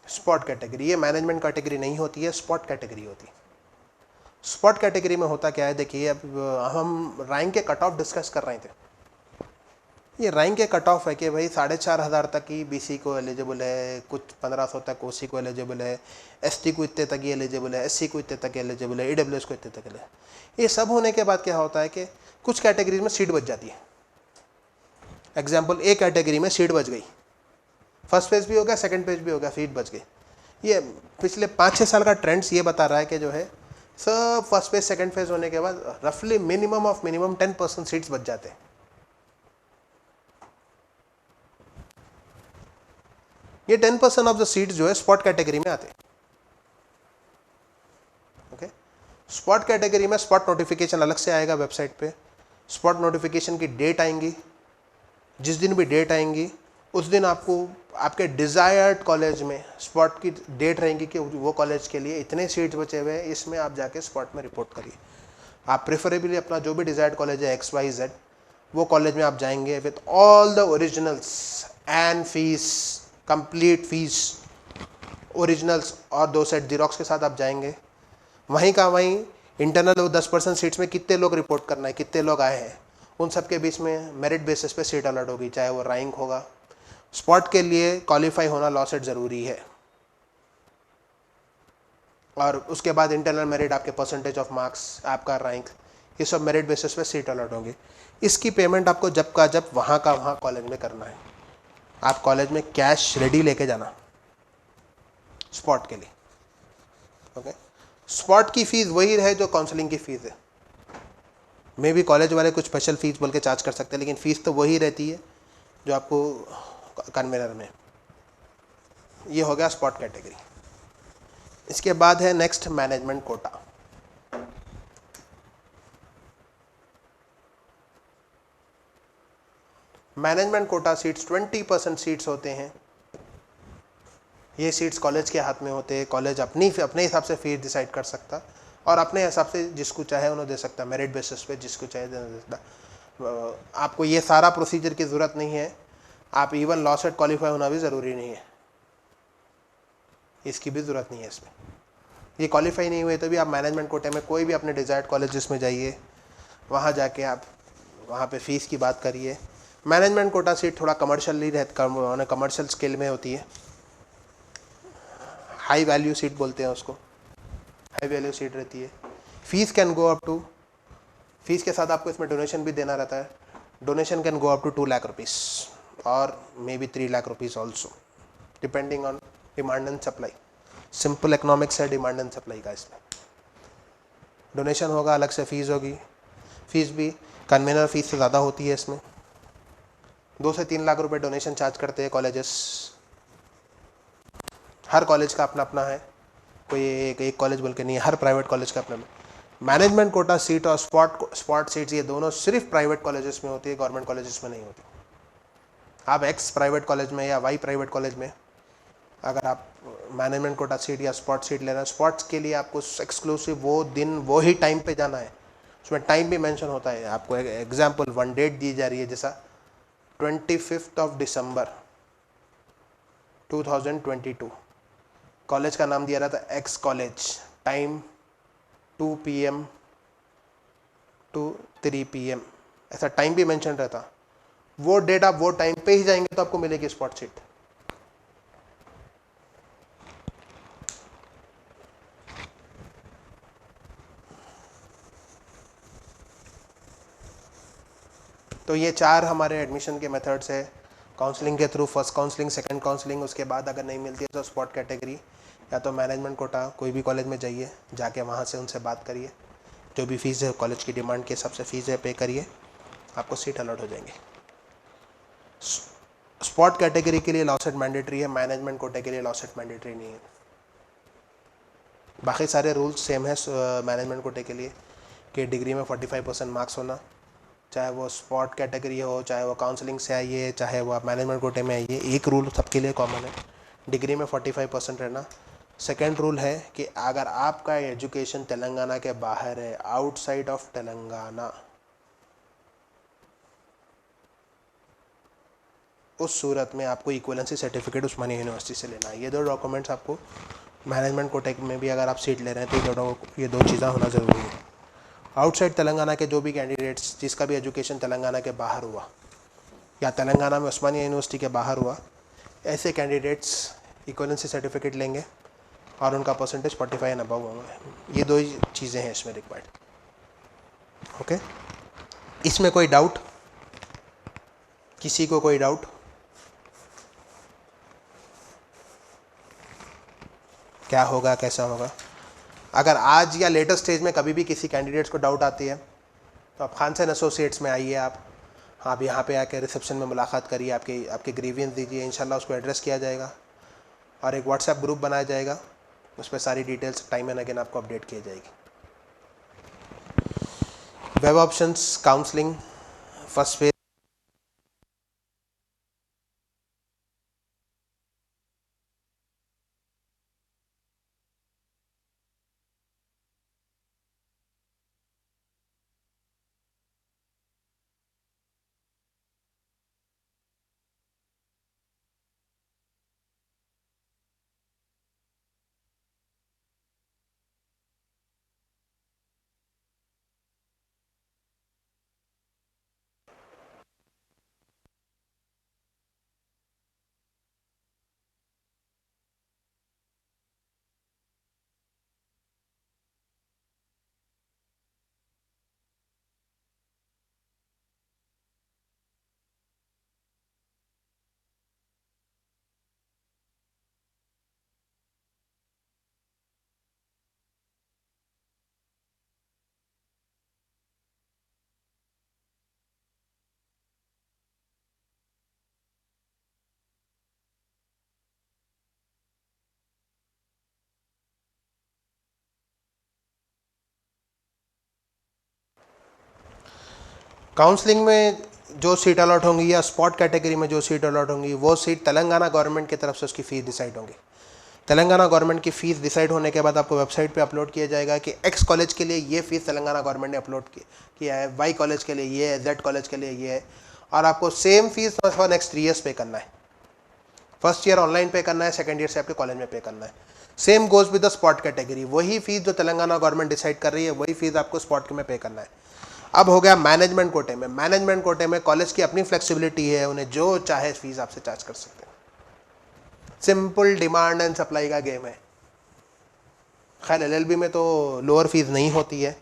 स्पॉट कैटेगरी ये मैनेजमेंट कैटेगरी नहीं होती है, स्पॉट कैटेगरी होती है। स्पॉट कैटेगरी में होता क्या है, देखिए अब हम रैंक के कट ऑफ डिस्कस कर रहे थे। ये रैंक के कट ऑफ है कि भाई 4,500 तक ही बीसी को एलिजिबल है, कुछ 1,500 तक ओसी को एलिजिबल है, एसटी को इतने तक ही एलिजिबल है, एससी को इतने तक एलिजिबल है, ईडब्ल्यूएस को इतने तक है। ये सब होने के बाद क्या होता है कि कुछ कैटेगरीज में सीट बच जाती है। एग्जाम्पल, ए कैटेगरी में सीट बच गई, फर्स्ट पेज भी हो गया, सेकंड पेज भी हो गया, सीट बच गई। ये पिछले 5-6 साल का ट्रेंड्स ये बता रहा है कि जो है सब फर्स्ट फेज सेकंड फेज होने के बाद रफली मिनिमम ऑफ मिनिमम 10% सीट्स बच जाते हैं। ये 10% ऑफ द सीट्स जो है स्पॉट कैटेगरी में आते हैं। ओके, स्पॉट कैटेगरी में स्पॉट नोटिफिकेशन अलग से आएगा वेबसाइट पे। स्पॉट नोटिफिकेशन की डेट आएंगी, जिस दिन भी डेट आएंगी उस दिन आपको आपके डिज़ायर्ड कॉलेज में स्पॉट की डेट रहेंगी कि वो कॉलेज के लिए इतने सीट्स बचे हुए हैं, इसमें आप जाके स्पॉट में रिपोर्ट करिए। आप प्रेफरेबली अपना जो भी डिज़ायर्ड कॉलेज है XYZ, वो कॉलेज में आप जाएंगे with all the originals and fees, complete fees, originals और 2 सेट जीरोक्स के साथ आप जाएंगे। वहीं का वहीं इंटरनल 10% सीट्स में कितने लोग रिपोर्ट करना है, कितने लोग आए हैं, उन सब के बीच में मेरिट बेसिस पे सीट अलॉट होगी, चाहे वो रैंक होगा। स्पॉट के लिए क्वालिफाई होना लॉ सेट ज़रूरी है, और उसके बाद इंटरनल मेरिट, आपके परसेंटेज ऑफ मार्क्स, आपका रैंक, ये सब मेरिट बेसिस पे सीट अलॉट होंगे। इसकी पेमेंट आपको जब का जब वहाँ का वहाँ कॉलेज में करना है। आप कॉलेज में कैश रेडी लेके जाना स्पॉट के लिए। ओके, स्पॉट की फ़ीस वही है जो काउंसलिंग की फ़ीस है। मे भी कॉलेज वाले कुछ स्पेशल फ़ीस बोल के चार्ज कर सकते हैं, लेकिन फ़ीस तो वही रहती है जो आपको कन्वेनर में। ये हो गया स्पॉट कैटेगरी। इसके बाद है next management quota. Management quota seats 20% seats होते हैं। ये सीट्स कॉलेज के हाथ में होते हैं, कॉलेज अपने हिसाब से फीस डिसाइड कर सकता और अपने हिसाब से जिसको चाहे उन्हें दे सकता, मेरिट बेसिस पे जिसको चाहे दे सकता। आपको ये सारा प्रोसीजर की ज़रूरत नहीं है, आप इवन लॉ सेट क्वालिफाई होना भी ज़रूरी नहीं है, इसकी भी ज़रूरत नहीं है इसमें। ये क्वालिफाई नहीं हुए तो भी आप मैनेजमेंट कोटे में कोई भी अपने डिज़ायर्ड कॉलेजेस में जाइए, वहाँ जाके आप वहाँ पे फ़ीस की बात करिए। मैनेजमेंट कोटा सीट थोड़ा कमर्शियली कमर्शियल स्केल में होती है, हाई वैल्यू सीट बोलते हैं उसको, हाई वैल्यू सीट रहती है। Fees can go up to, fees के साथ आपको इसमें डोनेशन भी देना रहता है। Donation can go up to 2 lakh rupees और maybe 3 lakh rupees also, depending on demand and supply. Simple economics है डिमांड एंड सप्लाई का। इसमें डोनेशन होगा, अलग से फीस होगी। फीस भी कन्वेनर फीस से ज़्यादा होती है। इसमें 2 से 3 लाख रुपए डोनेशन चार्ज करते हैं कॉलेजेस। हर कॉलेज का अपना अपना है, कोई एक कॉलेज बोल के नहीं है, हर प्राइवेट कॉलेज का अपना। मैनेजमेंट कोटा सीट और स्पॉट सीट्स ये दोनों सिर्फ प्राइवेट कॉलेजेस में होती है, गवर्नमेंट कॉलेजेस में नहीं होती। आप एक्स प्राइवेट कॉलेज में या वाई प्राइवेट कॉलेज में अगर आप मैनेजमेंट कोटा सीट या स्पॉट सीट लेना है, स्पॉट्स के लिए आपको एक्सक्लूसिव वो दिन वो ही टाइम पे जाना है। उसमें टाइम भी मेंशन होता है। आपको एग्जांपल 1 डेट दी जा रही है, जैसा 25 दिसंबर 2022, कॉलेज का नाम दिया रहा था x college, time 2 PM to 3 PM, ऐसा टाइम भी मेंशन रहता। वो डेट आप वो टाइम पे ही जाएंगे तो आपको मिलेगी स्पॉट सीट। तो ये 4 हमारे एडमिशन के मेथड्स है। काउंसलिंग के through, first counselling, second counselling, उसके बाद अगर नहीं मिलती है तो स्पॉट कैटेगरी या तो मैनेजमेंट कोटा, कोई भी कॉलेज में जाइए, जाके वहाँ से उनसे बात करिए, जो भी फ़ीस है कॉलेज की डिमांड के हिसाब से फ़ीस है पे करिए, आपको सीट अलॉट हो जाएंगे। स्पॉट कैटेगरी के लिए लॉ सेट मैंडेटरी है, मैनेजमेंट कोटे के लिए लॉ सेट मैंडेटरी नहीं है। बाकी सारे रूल्स सेम है मैनेजमेंट कोटे के लिए कि डिग्री में 45% मार्क्स होना, चाहे वो स्पॉट कैटेगरी हो, चाहे वो काउंसलिंग से आइए, चाहे वो आप मैनेजमेंट कोटे में आइए, एक रूल सबके लिए कॉमन है, डिग्री में 45% रहना। सेकेंड रूल है कि अगर आपका एजुकेशन तेलंगाना के बाहर है, आउटसाइड ऑफ तेलंगाना, उस सूरत में आपको इक्वलेंसी सर्टिफिकेट उस्मानिया यूनिवर्सिटी से लेना है। ये 2 डॉक्यूमेंट्स आपको मैनेजमेंट कोटे में भी अगर आप सीट ले रहे हैं तो ये दो चीज़ें होना ज़रूरी है। आउटसाइड तेलंगाना के जो भी कैंडिडेट्स जिसका भी एजुकेशन तेलंगाना के बाहर हुआ या तेलंगाना में उस्मानिया यूनिवर्सिटी के बाहर हुआ, ऐसे कैंडिडेट्स इक्वलेंसी सर्टिफिकेट लेंगे और उनका परसेंटेज 45 एंड अबव होगा। ये 2 ही चीज़ें हैं इसमें रिक्वायर्ड। ओके, इसमें कोई डाउट, किसी को कोई डाउट? क्या होगा, कैसा होगा? अगर आज या लेटेस्ट स्टेज में कभी भी किसी कैंडिडेट्स को डाउट आती है तो आप खान सैन एसोसिएट्स में आइए, आप यहाँ पे आके रिसेप्शन में मुलाकात करिए, आपके ग्रीवियंस दीजिए, इंशाल्लाह उसको एड्रेस किया जाएगा और एक व्हाट्सएप ग्रुप बनाया जाएगा, उस पर सारी डिटेल्स टाइम एंड अगेन आपको अपडेट की जाएगी। Web options, counselling, first phase, counselling में जो सीट अलॉट होंगी या स्पॉट कैटेगरी में जो सीट अलॉट होंगी वो सीट तेलंगाना गवर्नमेंट की तरफ से उसकी फ़ीस डिसाइड होंगी। तेलंगाना गवर्नमेंट की फ़ीस डिसाइड होने के बाद आपको वेबसाइट पे अपलोड किया जाएगा कि एक्स कॉलेज के लिए ये फ़ीस तेलंगाना गवर्नमेंट ने अपलोड किया है, वाई कॉलेज के लिए ये है, जेड कॉलेज के लिए ये है, और आपको same fees for next 3 years पे करना है। फर्स्ट ईयर ऑनलाइन पे करना है, सेकंड ईयर से आपके कॉलेज में पे करना है। Same goes with the spot category, वही फीस जो तेलंगाना गवर्नमेंट डिसाइड कर रही है वही फीस आपको स्पॉट में पे करना है। अब हो गया मैनेजमेंट कोटे में। मैनेजमेंट कोटे में कॉलेज की अपनी फ्लेक्सिबिलिटी है, उन्हें जो चाहे फीस आपसे चार्ज कर सकते हैं। सिंपल डिमांड एंड सप्लाई का गेम है। खैर एलएलबी में तो लोअर फीस नहीं होती है,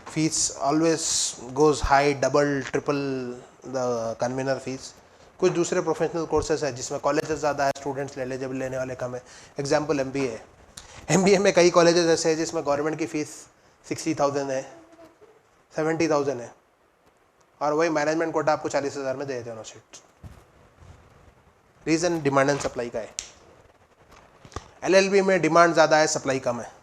fees always goes high, double triple the convener fees. कुछ दूसरे प्रोफेशनल कोर्सेज है जिसमें कॉलेजेस ज़्यादा है, स्टूडेंट्स एलिजिबल लेने वाले कम है। एग्जाम्पल एमबीए है, एमबीए में कई कॉलेजेस ऐसे हैं जिसमें गवर्नमेंट की फ़ीस 60,000 है, 70,000 है, और वही मैनेजमेंट कोटा आपको 40,000 में दे देते हैं seat. Reason demand and supply का है। एलएलबी में डिमांड ज़्यादा है, सप्लाई कम है।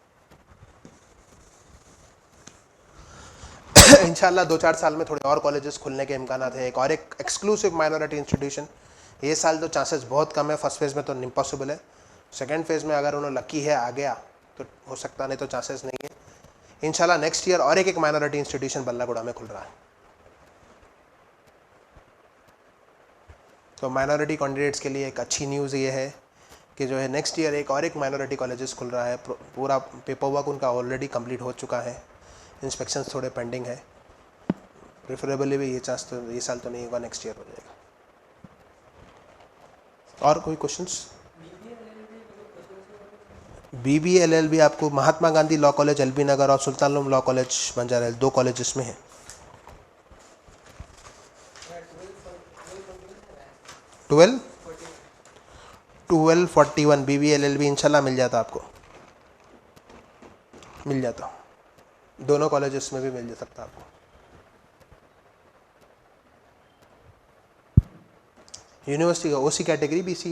इंशाल्लाह 2-4 साल में थोड़े और कॉलेजेस खुलने के इम्कान है। एक और एक एक्सक्लूसिव माइनॉरिटी इंस्टीट्यूशन, ये साल तो चांसेस बहुत कम है, फर्स्ट फेज़ में तो इम्पॉसिबल है। सेकेंड फेज़ में अगर उन्होंने लकी है आ गया तो हो सकता, नहीं तो चांसेस नहीं है। इंशाल्लाह नेक्स्ट ईयर और एक माइनॉरिटी इंस्टीट्यूशन बल्लागुड़ा में खुल रहा है। तो माइनॉरिटी कैंडिडेट्स के लिए एक अच्छी न्यूज़ ये है कि जो है नेक्स्ट ईयर एक और एक माइनॉरिटी कॉलेजेस खुल रहा है। पूरा पेपर वर्क उनका ऑलरेडी कंप्लीट हो चुका है, इंस्पेक्शंस थोड़े पेंडिंग है। प्रेफरेबली भी ये चांस तो ये साल तो नहीं होगा, नेक्स्ट ईयर हो जाएगा। और कोई क्वेश्चंस? BBLLB आपको महात्मा गांधी लॉ कॉलेज एलबी नगर और Sultan law college Banjara Hills, 2 colleges में है। 12 1241 BBLLB इंशाल्लाह मिल जाता, आपको मिल जाता, दोनों कॉलेजेस में भी मिल जा सकता आपको। यूनिवर्सिटी का OC category BC,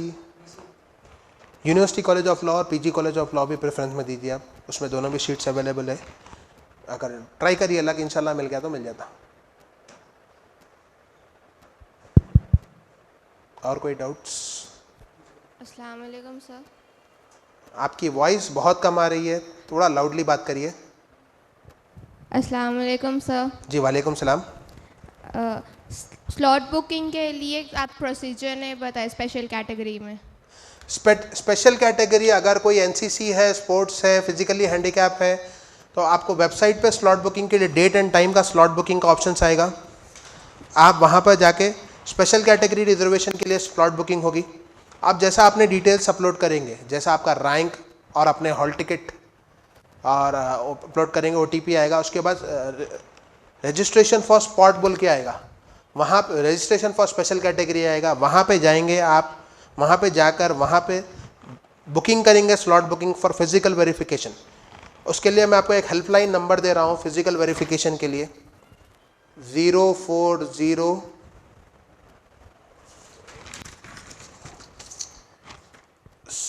university college of law और PG कॉलेज ऑफ लॉ भी प्रेफरेंस में दीजिए आप, उसमें दोनों भी सीट्स अवेलेबल है। अगर ट्राई करिए, अल्लाह की इंशाल्लाह मिल गया तो मिल जाता। और कोई डाउट्स? अस्सलाम वालेकुम सर। आपकी वॉइस बहुत कम आ रही है, थोड़ा लाउडली बात करिए। अस्सलाम वालेकुम सर। जी वालेकुम सलाम। स्लॉट बुकिंग के लिए आप प्रोसीजर ने बताया स्पेशल कैटेगरी में। स्पेशल कैटेगरी अगर कोई NCC है, स्पोर्ट्स है, फिजिकली हैंडीकैप है, तो आपको वेबसाइट पे स्लॉट बुकिंग के लिए डेट एंड टाइम का स्लॉट बुकिंग का ऑप्शन आएगा। आप वहाँ पर जाके स्पेशल कैटेगरी रिजर्वेशन के लिए स्लॉट बुकिंग होगी। आप जैसा आपने डिटेल्स अपलोड करेंगे, जैसा आपका रैंक और अपने हॉल टिकट और अपलोड करेंगे, OTP आएगा, उसके बाद रजिस्ट्रेशन फॉर स्पॉट बोल के आएगा, वहाँ पे रजिस्ट्रेशन फॉर स्पेशल कैटेगरी आएगा, वहाँ पे जाएंगे आप, वहाँ पे जाकर वहाँ पे बुकिंग करेंगे, slot booking for physical verification. उसके लिए मैं आपको एक हेल्पलाइन नंबर दे रहा हूँ फिजिकल वेरिफिकेशन के लिए, 040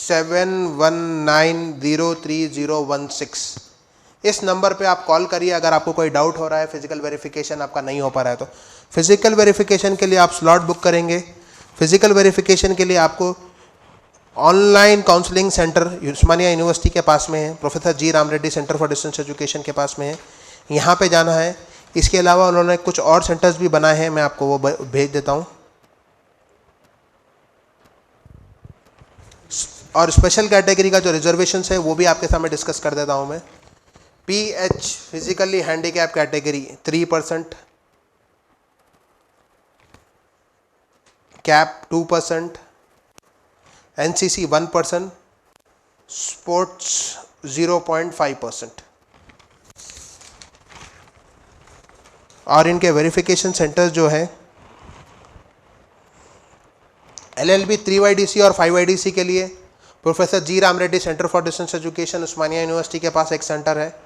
719030016। इस नंबर पे आप कॉल करिए अगर आपको कोई डाउट हो रहा है, फिजिकल वेरिफिकेशन आपका नहीं हो पा रहा है तो। फिजिकल वेरिफिकेशन के लिए आप स्लॉट बुक करेंगे। फिजिकल वेरिफिकेशन के लिए आपको online counselling centre Osmania university के पास में है, professor G Ram Reddy centre for distance education के पास में है, यहाँ पे जाना है। इसके अलावा उन्होंने कुछ और सेंटर्स भी बनाए हैं, मैं आपको वो भेज देता हूँ। और स्पेशल कैटेगरी का जो रिजर्वेशन है वो भी आपके सामने डिस्कस कर देता हूँ मैं। PH physically handicap category 3%, cap 2%, NCC 1%, sports 0.5%। और इनके वेरिफिकेशन सेंटर्स जो है LLB 3YDC और 5YDC के लिए professor G Ram Reddy centre for distance education Osmania university के पास एक सेंटर है,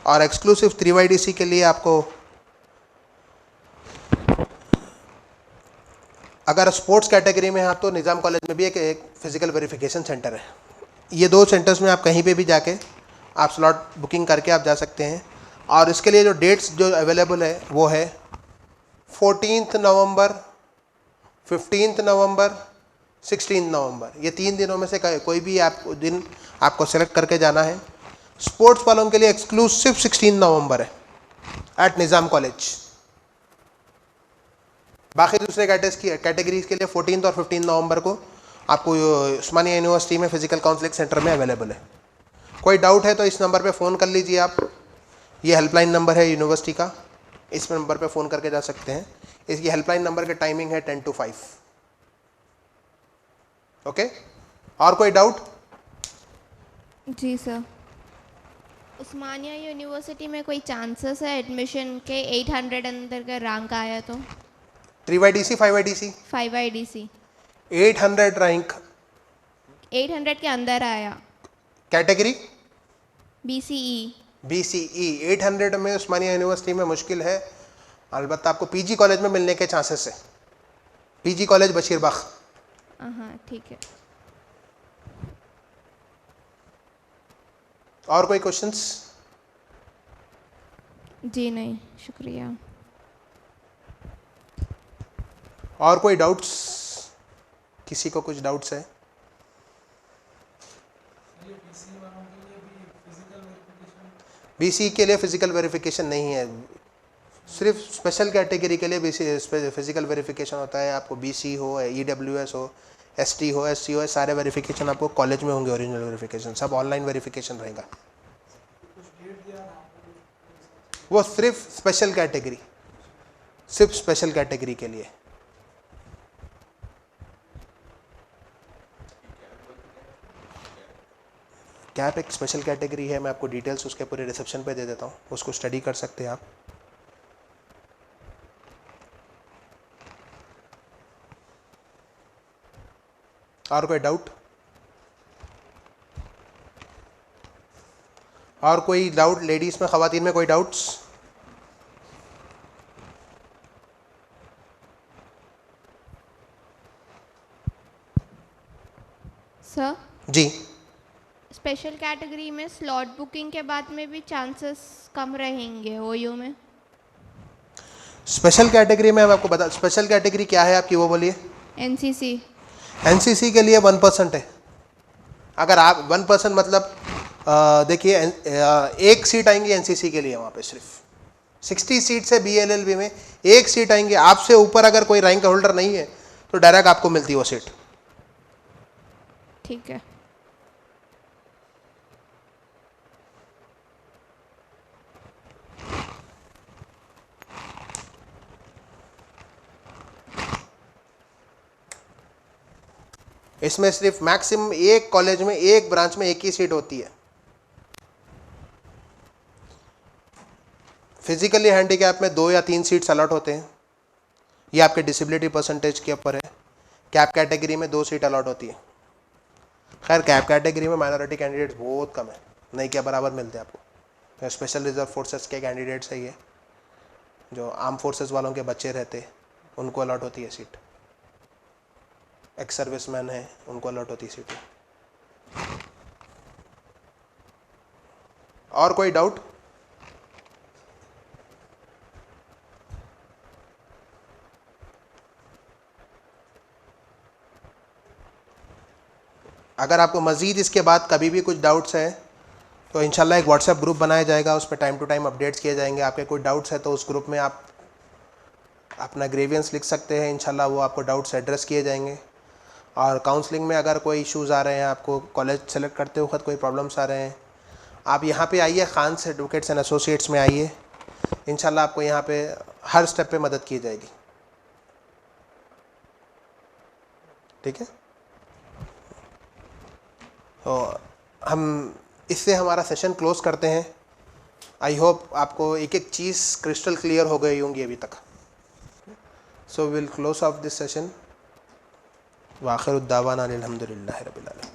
और एक्सक्लूसिव 3YDC के लिए आपको अगर स्पोर्ट्स कैटेगरी में है तो निज़ाम कॉलेज में भी एक फिजिकल वेरिफिकेशन सेंटर है। ये दो सेंटर्स में आप कहीं पे भी जाके आप स्लॉट बुकिंग करके आप जा सकते हैं। और इसके लिए जो डेट्स जो अवेलेबल है वो है 14 नवंबर, 15 नवंबर, 16 नवंबर। ये 3 दिनों में से कोई भी आपको दिन आपको सेलेक्ट करके जाना है। स्पोर्ट्स वालों के लिए एक्सक्लूसिव 16 नवंबर है एट निज़ाम कॉलेज। बाकी दूसरे कैटेगरीज के लिए 14 और 15 नवंबर को आपको उस्मानिया यूनिवर्सिटी में फिजिकल काउंसलिंग सेंटर में अवेलेबल है। कोई डाउट है तो इस नंबर पे फ़ोन कर लीजिए आप, ये हेल्पलाइन नंबर है यूनिवर्सिटी का, इस नंबर पे फ़ोन करके जा सकते हैं। इसकी हेल्पलाइन नंबर की टाइमिंग है 10 to 5। ओके, और कोई डाउट? जी सर। उस्मानिया यूनिवर्सिटी में कोई चांसेस है एडमिशन के 800 अंदर का रैंक आया तो? 3YDC 5YDC? 5YDC 800 रैंक 800 के अंदर आया। कैटेगरी BCE 800 में उस्मानिया यूनिवर्सिटी में मुश्किल है, अलबत्ता आपको PG कॉलेज में मिलने के चांसेस है। PG college Basheerbagh. हाँ ठीक है। और कोई क्वेश्चंस? जी नहीं, शुक्रिया। और कोई डाउट्स? किसी को कुछ डाउट्स है? BC के लिए फिजिकल वेरिफिकेशन नहीं है, सिर्फ स्पेशल कैटेगरी के लिए फिजिकल वेरिफिकेशन होता है। आपको BC हो, EWS हो, ST हो, SC हो, सारे वेरिफिकेशन आपको कॉलेज में होंगे। ओरिजिनल वेरिफिकेशन सब ऑनलाइन वेरिफिकेशन रहेगा। वो सिर्फ स्पेशल कैटेगरी, सिर्फ स्पेशल कैटेगरी के लिए। कैप एक स्पेशल कैटेगरी है, मैं आपको डिटेल्स उसके पूरे रिसेप्शन पे दे देता हूँ, उसको स्टडी कर सकते हैं आप। और कोई डाउट? और कोई डाउट लेडीज़ में, ख़वातीन में कोई डाउट्स? सर, जी, स्पेशल कैटेगरी में स्लॉट बुकिंग के बाद में भी चांसेस कम रहेंगे ओयू में? स्पेशल कैटेगरी में मैं आपको बता, स्पेशल कैटेगरी क्या है आपकी वो बोलिए। एनसीसी। एनसीसी के लिए 1% है। अगर आप 1% मतलब देखिए, एक सीट आएंगी एनसीसी के लिए, वहाँ पे सिर्फ 60 सीट से बीएलएलबी में एक सीट आएंगे। आपसे ऊपर अगर कोई रैंक होल्डर नहीं है तो डायरेक्ट आपको मिलती है वो सीट। ठीक है। इसमें सिर्फ मैक्सिमम एक कॉलेज में, एक ब्रांच में एक ही सीट होती है। फिजिकली हैंडीकैप में 2 या 3 सीट्स अलॉट होते हैं। ये आपके डिसेबिलिटी परसेंटेज के ऊपर है। कैप कैटेगरी में 2 सीट अलॉट होती है। खैर कैप कैटेगरी में माइनॉरिटी कैंडिडेट्स बहुत कम है, नहीं क्या बराबर मिलते हैं आपको। स्पेशल रिजर्व फोर्सेस के कैंडिडेट्स है ये, जो आर्म फोर्सेस वालों के बच्चे रहते उनको अलॉट होती है सीट। एक्स सर्विसमैन है उनको अलॉट होती है सीट। और कोई डाउट? अगर आपको मज़ीद इसके बाद कभी भी कुछ डाउट्स हैं तो इंशाल्लाह एक व्हाट्सएप ग्रुप बनाया जाएगा, उस पर टाइम टू टाइम अपडेट्स किए जाएंगे। आपके कोई डाउट्स है तो उस ग्रुप में आप अपना ग्रेवियंस लिख सकते हैं, इंशाल्लाह वो आपको डाउट्स एड्रेस किए जाएंगे। और काउंसलिंग में अगर कोई इश्यूज़ आ रहे हैं, आपको कॉलेज सेलेक्ट करते वक्त कोई प्रॉब्लम्स आ रहे हैं, आप यहाँ पे आइए, खान से एडवोकेट्स एंड एसोसिएट्स में आइए, इंशाल्लाह आपको यहाँ पे हर स्टेप पे मदद की जाएगी। ठीक है, तो हम इससे हमारा सेशन क्लोज करते हैं। आई होप आपको एक एक चीज़ क्रिस्टल क्लियर हो गई होंगी अभी तक। So will close of this session. व आखिर दावाना अनिल हम्दुलिल्लाहि रब्बिल आलमीन।